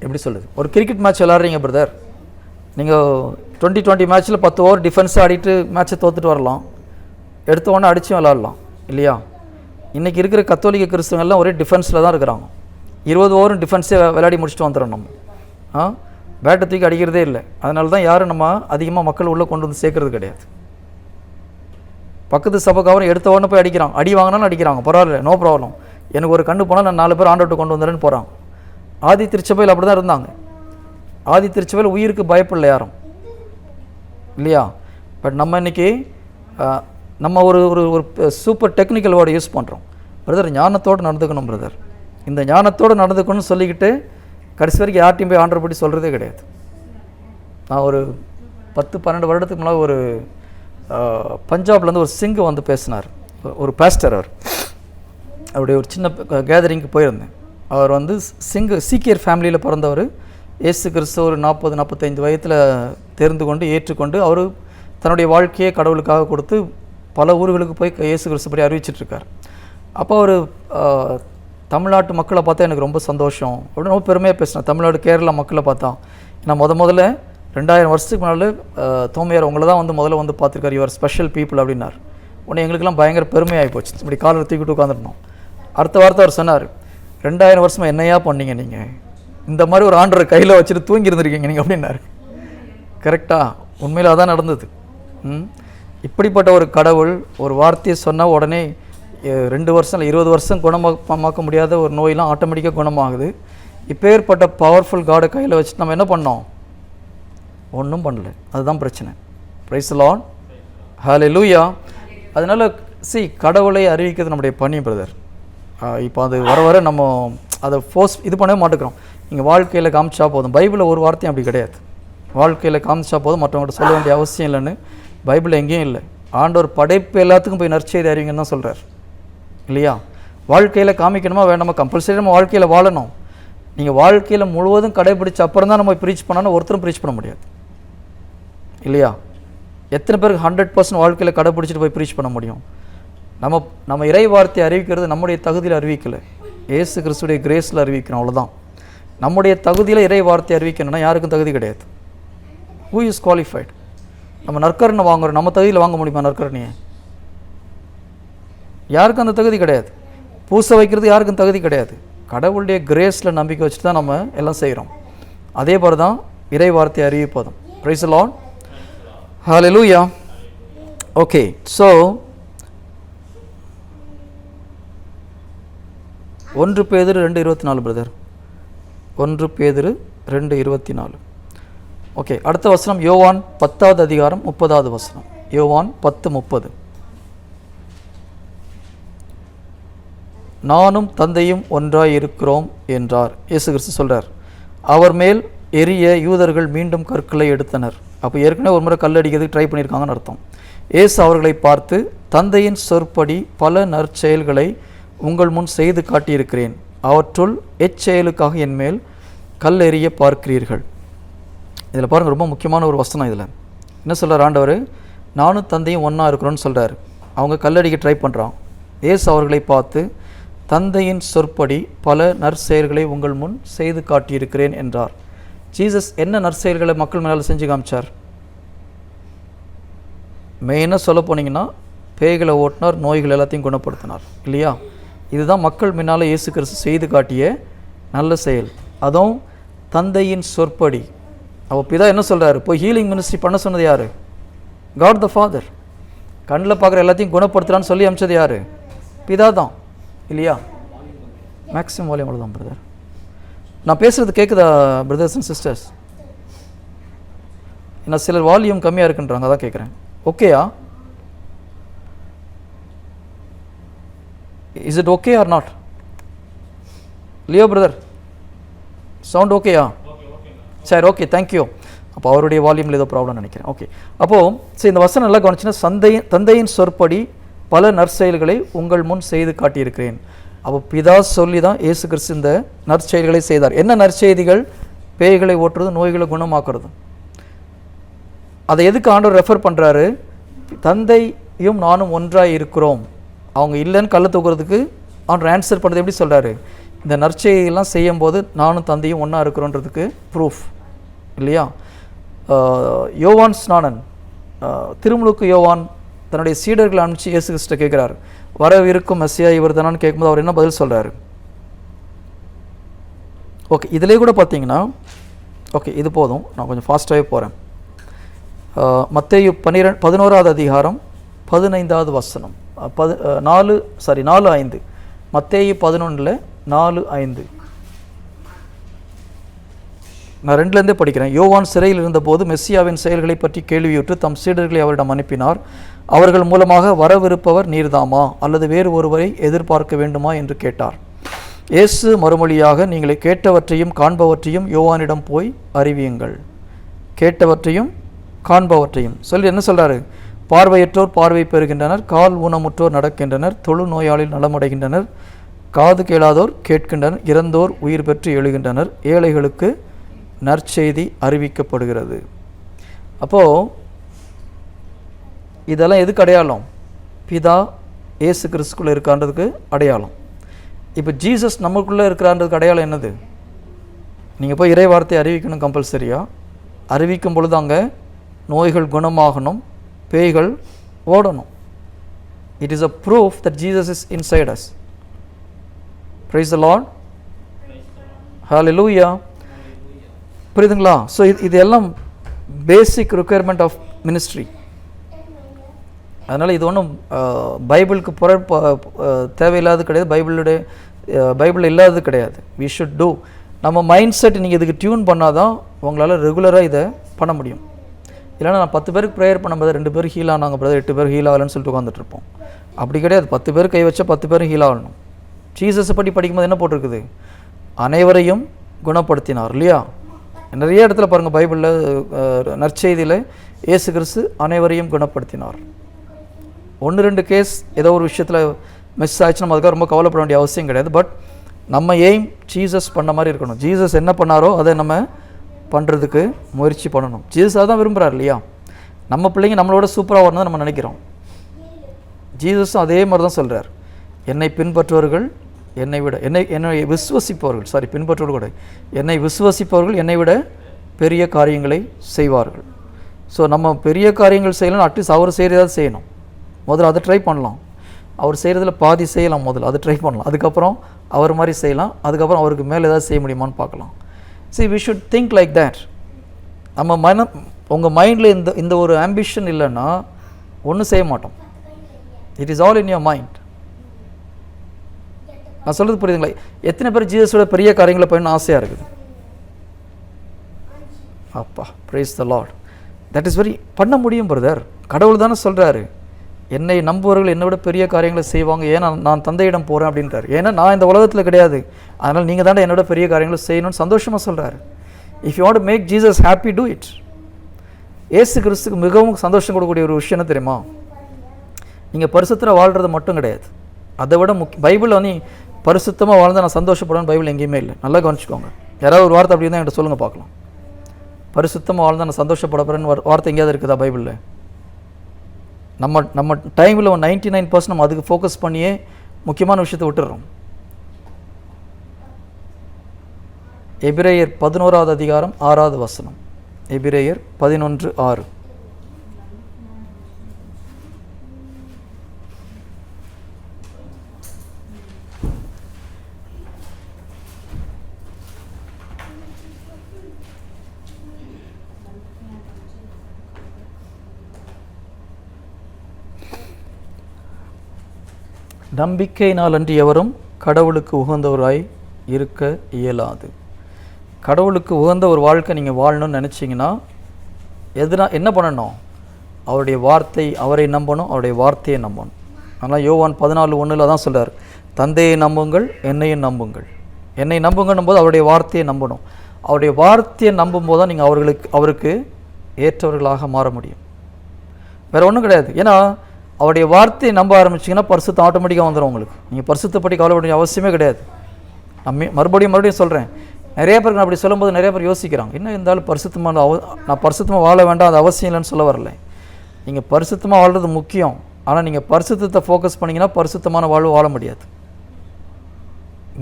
எப்படி சொல்லுது, ஒரு கிரிக்கெட் மேட்ச் விளாட்றீங்க பிரதர், நீங்கள் 2020 மேட்ச்சில் 10 ஓவர் டிஃபென்ஸ் ஆடிட்டு மேட்ச்சை தோற்றுட்டு வரலாம், எடுத்த உடனே அடிச்சும் விளாட்லாம் இல்லையா? இன்றைக்கி இருக்கிற கத்தோலிக்க கிறிஸ்தவங்கள்லாம் ஒரே டிஃபென்ஸில் தான் இருக்கிறாங்க. 20 ஓவரும் டிஃபென்ஸே விளையாடி முடிச்சுட்டு வந்துடுறோம் நம்ம. பேட்டை தூக்கி அடிக்கிறதே இல்லை. அதனால தான் யாரும் நம்ம அதிகமாக மக்கள் உள்ளே கொண்டு வந்து சேர்க்கறது கிடையாது. பக்கத்து சபைக்காரன் எடுத்த உடனே போய் அடிக்கிறான், அடி வாங்கினாலும் அடிக்கிறாங்க, பரவாயில்ல, நோ ப்ராப்ளம், எனக்கு ஒரு கண்ணு போனால் நான் 4 பேர் ஆண்டோட்டு கொண்டு வந்துடுறேன்னு போகிறான். ஆதி திருச்சபையில் அப்படி தான் இருந்தாங்க. ஆதி திருச்சபையில் உயிருக்கு பயப்படல யாரும் இல்லையா? பட் நம்ம இன்றைக்கி நம்ம ஒரு ஒரு சூப்பர் டெக்னிக்கல் வேர்டை யூஸ் பண்ணுறோம். பிரதர் ஞானத்தோடு நடந்துக்கணும் பிரதர், இந்த ஞானத்தோடு நடந்துக்கணும்னு சொல்லிக்கிட்டு கடைசி வரைக்கும் யார்ட்டையும் போய் ஆண்டரை பற்றி சொல்கிறதே கிடையாது. நான் ஒரு 10-12 வருடத்துக்கு முன்னாடி ஒரு பஞ்சாப்லேருந்து ஒரு சிங்கு வந்து பேசினார், ஒரு பாஸ்டர். அவருடைய ஒரு சின்ன கேதரிங்க்கு போயிருந்தேன். அவர் வந்து சீக்கியர் ஃபேமிலியில் பிறந்தவர். இயேசு கிறிஸ்து ஒரு 40-45 வயதில் தெரிந்து கொண்டு ஏற்றுக்கொண்டு அவர் தன்னுடைய வாழ்க்கையை கடவுளுக்காக கொடுத்து பல ஊர்களுக்கு போய் இயேசு கிறிஸ்து படி அறிவிச்சிட்ருக்கார். அப்போ அவர் தமிழ்நாட்டு மக்களை பார்த்தா எனக்கு ரொம்ப சந்தோஷம் அப்படின்னு ரொம்ப பெருமையாக பேசினேன். தமிழ்நாடு கேரளா மக்களை பார்த்தா நான் முதல்ல 2000 வருஷத்துக்கு முன்னாடி தோமையார் உங்களை தான் வந்து முதல்ல வந்து பார்த்துருக்காரு, யுவர் ஸ்பெஷல் பீப்புள் அப்படின்னார். உடனே எங்களுக்கெல்லாம் பயங்கர பெருமையாகி போச்சு. இப்படி காலர் தூக்கிட்டு உட்காந்துருந்தோம். அடுத்த வார்த்தை அவர் சொன்னார், 2000 வருஷமாக என்னையா பண்ணீங்க நீங்கள், இந்த மாதிரி ஒரு ஆண்டரை கையில் வச்சுட்டு தூங்கி இருந்திருக்கீங்க நீங்கள் அப்படின்னாரு. கரெக்டாக, உண்மையில் அதான் நடந்தது. இப்படிப்பட்ட ஒரு கடவுள் ஒரு வார்த்தையை சொன்னால் உடனே 2 வருஷம் இல்லை 20 வருஷம் குணமாக்க முடியாத ஒரு நோயெலாம் ஆட்டோமேட்டிக்காக குணமாகுது. இப்பேற்பட்ட பவர்ஃபுல் காடை கையில் வச்சுட்டு நம்ம என்ன பண்ணோம்? ஒன்றும் பண்ணல. அதுதான் பிரச்சனை. பிரைஸ் தி லார்ட், ஹல்லேலூயா. அதனால் கடவுளை அறிவிக்கிறது நம்முடைய பணி பிரதர். இப்போ அது வர வர நம்ம அதை இது பண்ணவே மாட்டேங்கிறோம். நீங்கள் வாழ்க்கையில் காமிச்சா போதும். பைபிளில் ஒரு வார்த்தையும் அப்படி கிடையாது. வாழ்க்கையில் காமிச்சா போதும், மற்றவங்கள்ட்ட சொல்ல வேண்டிய அவசியம் இல்லைன்னு பைபிளில் எங்கேயும் இல்லை. ஆண்டவர் படைப்பு எல்லாத்துக்கும் போய் நற்செய்தி அறிவிங்கன்னு தான் சொல்கிறார் இல்லையா? வாழ்க்கையில் காமிக்கணுமா வேண்டாமா? கம்பல்சரி நம்ம வாழ்க்கையில் வாழணும். நீங்கள் வாழ்க்கையில் முழுவதும் கடைபிடிச்ச அப்புறம் தான் நம்ம ப்ரீச் பண்ணாலும் ஒருத்தரும் ப்ரீச் பண்ண முடியாது இல்லையா? எத்தனை பேருக்கு 100% வாழ்க்கையில் கடைபிடிச்சிட்டு போய் ப்ரீச் பண்ண முடியும்? நம்ம இறை வார்த்தையை அறிவிக்கிறது நம்முடைய தகுதியில் அறிவிக்கலை, ஏசு கிறிஸ்துடைய கிரேஸில் அறிவிக்கணும், அவ்வளோதான். நம்முடைய தகுதியில் இறை வார்த்தை அறிவிக்கணும்னா யாருக்கும் தகுதி கிடையாது. Who is qualified? நம்ம நற்கரணை வாங்குறோம், நம்ம தகுதியில் வாங்க முடியுமா நற்கரணையை? யாருக்கும் அந்த தகுதி கிடையாது. பூசை வைக்கிறது யாருக்கும் தகுதி கிடையாது. கடவுளுடைய கிரேஸில் நம்பிக்கை வச்சுட்டு தான் நம்ம எல்லாம் செய்கிறோம். அதே போல தான் இறை வார்த்தை அறிவிப்பதும். Praise the lord, hallelujah. Okay, so 1 பேதுரு 2:24 பிரதர். 1 பேதுரு 2:24. ஓகே, அடுத்த வசனம் யோவான் 10வது அதிகாரம் 30வது வசனம். யோவான் 10:30. நானும் தந்தையும் ஒன்றாய் இருக்கிறோம் என்றார். இயேசு கிறிஸ்து சொல்கிறார். அவர் மேல் எரிய யூதர்கள் மீண்டும் கற்களை எடுத்தனர். அப்போ ஏற்கனவே ஒரு முறை கல் அடிக்கிறதுக்கு ட்ரை பண்ணியிருக்காங்கன்னு அர்த்தம். இயேசு அவர்களை பார்த்து, தந்தையின் சொற்படி பல நற்செயல்களை உங்கள் முன் செய்து காட்டியிருக்கிறேன். அவற்றுள் எச்செயலுக்காக என் மேல் கல் எறிய பார்க்கிறீர்கள். இதில் பாருங்கள், ரொம்ப முக்கியமான ஒரு வசனம். இதில் என்ன சொல்கிறார் ஆண்டவர்? நானும் தந்தையும் ஒன்றா இருக்கிறோன்னு சொல்கிறார். அவங்க கல்லடிக்க ட்ரை பண்ணுறான். இயேசு அவர்களை பார்த்து, தந்தையின் சொற்படி பல நற்செயல்களை உங்கள் முன் செய்து காட்டியிருக்கிறேன் என்றார். ஜீசஸ் என்ன நற்செயல்களை மக்கள் மேலே செஞ்சு காமிச்சார்? மெயினாக சொல்ல போனீங்கன்னா, பேய்களை ஓட்டினார், நோய்கள் எல்லாத்தையும் குணப்படுத்தினார், இல்லையா? இதுதான் மக்கள் முன்னால் இயேசு கிறிஸ்து செய்து காட்டிய நல்ல செயல். அதுவும் தந்தையின் சொற்படி. அவள் பிதா என்ன சொல்கிறாரு? போய் ஹீலிங் மினிஸ்ட்ரி பண்ண சொன்னது யார்? God the father. கண்ணில் பார்க்குற எல்லாத்தையும் குணப்படுத்துகிறான்னு சொல்லி அமிச்சது யார்? பிதா தான், இல்லையா? மேக்ஸிமம் வால்யூம் அவ்வளோதான் பிரதர். நான் பேசுகிறது கேட்குதா பிரதர்ஸ் அண்ட் சிஸ்டர்ஸ்? ஏன்னா சிலர் வால்யூம் கம்மியாக இருக்குன்றாங்க, அதான் கேட்குறேன். ஓகேயா? Is it okay or not? Leo brother, sound ஓகேயா? சரி, ஓகே, தேங்க்யூ. அப்போ அவருடைய வால்யூமில் ஏதோ ப்ராப்ளம் நினைக்கிறேன். ஓகே, அப்போது சரி, இந்த வசனம் நல்லா கவனிச்சுன்னா, தந்தையின் சொற்படி பல நற்செயல்களை உங்கள் முன் செய்து காட்டியிருக்கிறேன். அப்போ பிதா சொல்லி தான் இயேசு கிறிஸ்து இந்த நற்செயல்களை செய்தார். என்ன நற்செய்திகள்? பேய்களை ஓட்டுறது, நோய்களை குணமாக்குறது. அதை எதுக்கு ஆண்டவர் ரெஃபர் பண்ணுறாரு? தந்தையும் நானும் ஒன்றாக இருக்கிறோம். அவங்க இல்லைன்னு கள்ள தூக்குறதுக்கு ஆண்டவர் ஆன்சர் பண்ணுறது எப்படி சொல்கிறாரு? இந்த நற்செய்தியெல்லாம் செய்யும்போது நானும் தந்தையும் ஒன்றா இருக்கிறோன்றதுக்கு ப்ரூஃப், இல்லையா? யோவான் ஸ்நானன், திருமுழுக்கு யோவான் தன்னுடைய சீடர்களை அனுப்பிச்சு இயேசு கிறிஸ்துவை கேட்குறாரு, வரவிருக்கும் மெஸ்ஸியா இவர் தானான்னு கேட்கும்போது அவர் என்ன பதில் சொல்கிறாரு? ஓகே, இதிலே கூட பார்த்தீங்கன்னா, ஓகே இது போதும், நான் கொஞ்சம் ஃபாஸ்ட்டாகவே போகிறேன். மத்தேயு 11வது அதிகாரம் 15வது வசனம், 4:5. மத்தேயு 11 4:5. நான் 2லேருந்தே படிக்கிறேன். யோவான் சிறையில் இருந்தபோது மெஸ்ஸியாவின் செயல்களை பற்றி கேள்வியுற்று தம் சீடர்களை அவரிடம் அனுப்பினார். அவர்கள் மூலமாக வரவிருப்பவர் நீர்தாமா அல்லது வேறு ஒருவரை எதிர்பார்க்க வேண்டுமா என்று கேட்டார். இயேசு மறுமொழியாக, நீங்கள் கேட்டவற்றையும் காண்பவற்றையும் யோவானிடம் போய் அறிவியுங்கள். கேட்டவற்றையும் காண்பவற்றையும் சொல்லி என்ன சொல்கிறாரு? பார்வையற்றோர் பார்வை பெறுகின்றனர், கால் ஊனமுற்றோர் நடக்கின்றனர், தொழு நோயாளில் நலமடைகின்றனர், காது கேளாதோர் கேட்கின்றனர், இறந்தோர் உயிர் பெற்று எழுகின்றனர், ஏழைகளுக்கு நற்செய்தி அறிவிக்கப்படுகிறது. அப்போது இதெல்லாம் எதுக்கு அடையாளம்? பிதா இயேசு கிறிஸ்துக்குள்ளே இருக்கான்றதுக்கு அடையாளம். இப்போ ஜீசஸ் நமக்குள்ளே இருக்கிறான்றதுக்கு அடையாளம் என்னது? நீங்கள் போய் இறை வார்த்தையை அறிவிக்கணும் கம்பல்சரியாக. அறிவிக்கும் பொழுது அங்கே நோய்கள் குணமாகணும், பேய்கள் ஓடணும். It is a proof that Jesus is inside us. Praise the lord, hallelujah. புரியுதுங்களா? ஸோ இது எல்லாம் பேசிக் ரிக்குயர்மெண்ட் ஆஃப் மினிஸ்ட்ரி. அதனால் இது ஒன்றும் பைபிளுக்கு தேவையில்லாதது கிடையாது, பைபிளில் இல்லாதது கிடையாது. We should do. நம்ம மைண்ட் செட் நீங்கள் இதுக்கு டியூன் பண்ணால் தான் உங்களால் ரெகுலராக இதை பண்ண முடியும். இல்லைனா நான் 10 பேருக்கு ப்ரேயர் பண்ணும்போது 2 பேர் ஹீல் ஆனாங்க பிரதர், 8 பேர் ஹீல் ஆகலன்னு சொல்லிட்டு உட்காந்துட்ருப்போம். அப்படி கிடையாது. 10 பேர் கை வச்சா 10 பேரும் ஹீல் ஆகணும். ஜீசஸை பற்றி படிக்கும்போது என்ன போட்டிருக்குது? அனைவரையும் குணப்படுத்தினார், இல்லையா? நிறைய இடத்துல பாருங்கள் பைபிளில் நற்செய்தியில் இயேசு கிறிஸ்து அனைவரையும் குணப்படுத்தினார். 1-2 கேஸ் ஏதோ ஒரு விஷயத்தில் மிஸ் ஆச்சு, நம்ம அதுக்காக ரொம்ப கவலைப்பட வேண்டிய அவசியம் கிடையாது. பட் நம்ம எய்ம் ஜீசஸ் பண்ண மாதிரி இருக்கணும். ஜீசஸ் என்ன பண்ணாரோ அதை நம்ம பண்ணுறதுக்கு முயற்சி பண்ணணும். ஜீசஸ் தான் விரும்புகிறார், இல்லையா? நம்ம பிள்ளைங்க நம்மளோட சூப்பராக வரணும் நம்ம நினைக்கிறோம். ஜீசஸும் அதே மாதிரி தான் சொல்கிறார். என்னை பின்பற்றுவர்கள் என்னை விட என்னை விசுவசிப்பவர்கள் பின்பற்றுவர்கள் கூட என்னை விசுவசிப்பவர்கள் என்னை விட பெரிய காரியங்களை செய்வார்கள். ஸோ நம்ம பெரிய காரியங்கள் செய்யலாம், அட்லீஸ்ட் அவர் செய்கிறதாவது செய்யணும். முதல்ல அதை ட்ரை பண்ணலாம். அவர் செய்கிறதுல பாதி செய்யலாம், முதல்ல அதை ட்ரை பண்ணலாம். அதுக்கப்புறம் அவர் மாதிரி செய்யலாம், அதுக்கப்புறம் அவருக்கு மேலே ஏதாவது செய்ய முடியுமான்னு பார்க்கலாம். See, we should think like that. நம்ம உங்கள் மைண்டில் இந்த ஒரு ஆம்பிஷன் இல்லைன்னா ஒன்றும் செய்ய மாட்டோம். It is all in your mind. நான் சொல்கிறது புரியுதுங்களா? எத்தனை பேர் ஜீசஸோட பெரிய காரியங்களை பண்ண ஆசையாக இருக்குது? அப்பா, praise the Lord. That is very பண்ண முடியும் பிரதர். கடவுள் தானே சொல்கிறாரு, என்னை நம்புவர்கள் என்னை விட பெரிய காரியங்களை செய்வாங்க, ஏன்னா நான் தந்தையிடம் போகிறேன் அப்படின்றார். ஏன்னா நான் இந்த உலகத்தில் கிடையாது, அதனால் நீங்கள் தாண்டா என்னோட பெரிய காரியங்களை செய்யணும்னு சந்தோஷமாக சொல்கிறாரு. If you want to make Jesus happy, do it. ஏசு கிறிஸ்துக்கு மிகவும் சந்தோஷம் கொடுக்கக்கூடிய ஒரு விஷயம் என்ன தெரியுமா? நீங்கள் பரிசுத்தமாக வாழ்கிறது மட்டும் கிடையாது, அதை விட பைபிளில் வந்து பரிசுத்தமாக வாழ்ந்தால் நான் சந்தோஷப்படுவேன்னு பைபிள் எங்கேயுமே இல்லை. நல்லா கவனிச்சுக்கோங்க. யாராவது ஒரு வார்த்தை அப்படி தான் என்கிட்ட சொல்லுங்கள் பார்க்கலாம். பரிசுத்தமாக வாழ்ந்தால் நான் சந்தோஷப்படப்படுறேன்னு வார்த்தை எங்கேயாவது இருக்குதா பைபிளில்? நம்ம டைமில் 99% நம்ம அதுக்கு ஃபோக்கஸ் பண்ணியே முக்கியமான விஷயத்தை விட்டுடுறோம். எபிரேயர் 11வது அதிகாரம் 6வது வசனம். எபிரேயர் 11:6. நம்பிக்கையினால் அன்றி எவரும் கடவுளுக்கு உகந்தவராய் இருக்க இயலாது. கடவுளுக்கு உகந்த ஒரு வாழ்க்கை நீங்கள் வாழணும்னு நினச்சிங்கன்னா என்ன பண்ணணும்? அவருடைய வார்த்தை, அவரை நம்பணும், அவருடைய வார்த்தையை நம்பணும். ஆனால் யோவான் 14:1 தான் சொல்கிறார், தந்தையை நம்புங்கள், என்னையும் நம்புங்கள். என்னை நம்புங்கன்னும் போது அவருடைய வார்த்தையை நம்பணும். அவருடைய வார்த்தையை நம்பும்போது தான் நீங்கள் அவருக்கு ஏற்றவர்களாக மாற முடியும். வேறு ஒன்றும் கிடையாது. ஏன்னா அவருடைய வார்த்தையை நம்ப ஆரம்பிச்சிங்கன்னா பரிசுத்தம் ஆட்டோமேட்டிக்காக வந்துடும் உங்களுக்கு. நீங்கள் பரிசுத்தப்படி கவலைப்பட அவசியமே கிடையாது. மறுபடியும் சொல்கிறேன், நிறைய பேருக்கு நான் அப்படி சொல்லும்போது நிறைய பேர் யோசிக்கிறாங்க, இன்னும் இருந்தாலும் நான் பரிசுத்தமாக வாழ வேண்டாம், அது அவசியம் இல்லைன்னு சொல்ல வரல. நீங்கள் பரிசுத்தமாக வாழ்கிறது முக்கியம். ஆனால் நீங்கள் பரிசுத்தத்தை ஃபோக்கஸ் பண்ணிங்கன்னா பரிசுத்தமான வாழ்வு வாழ முடியாது.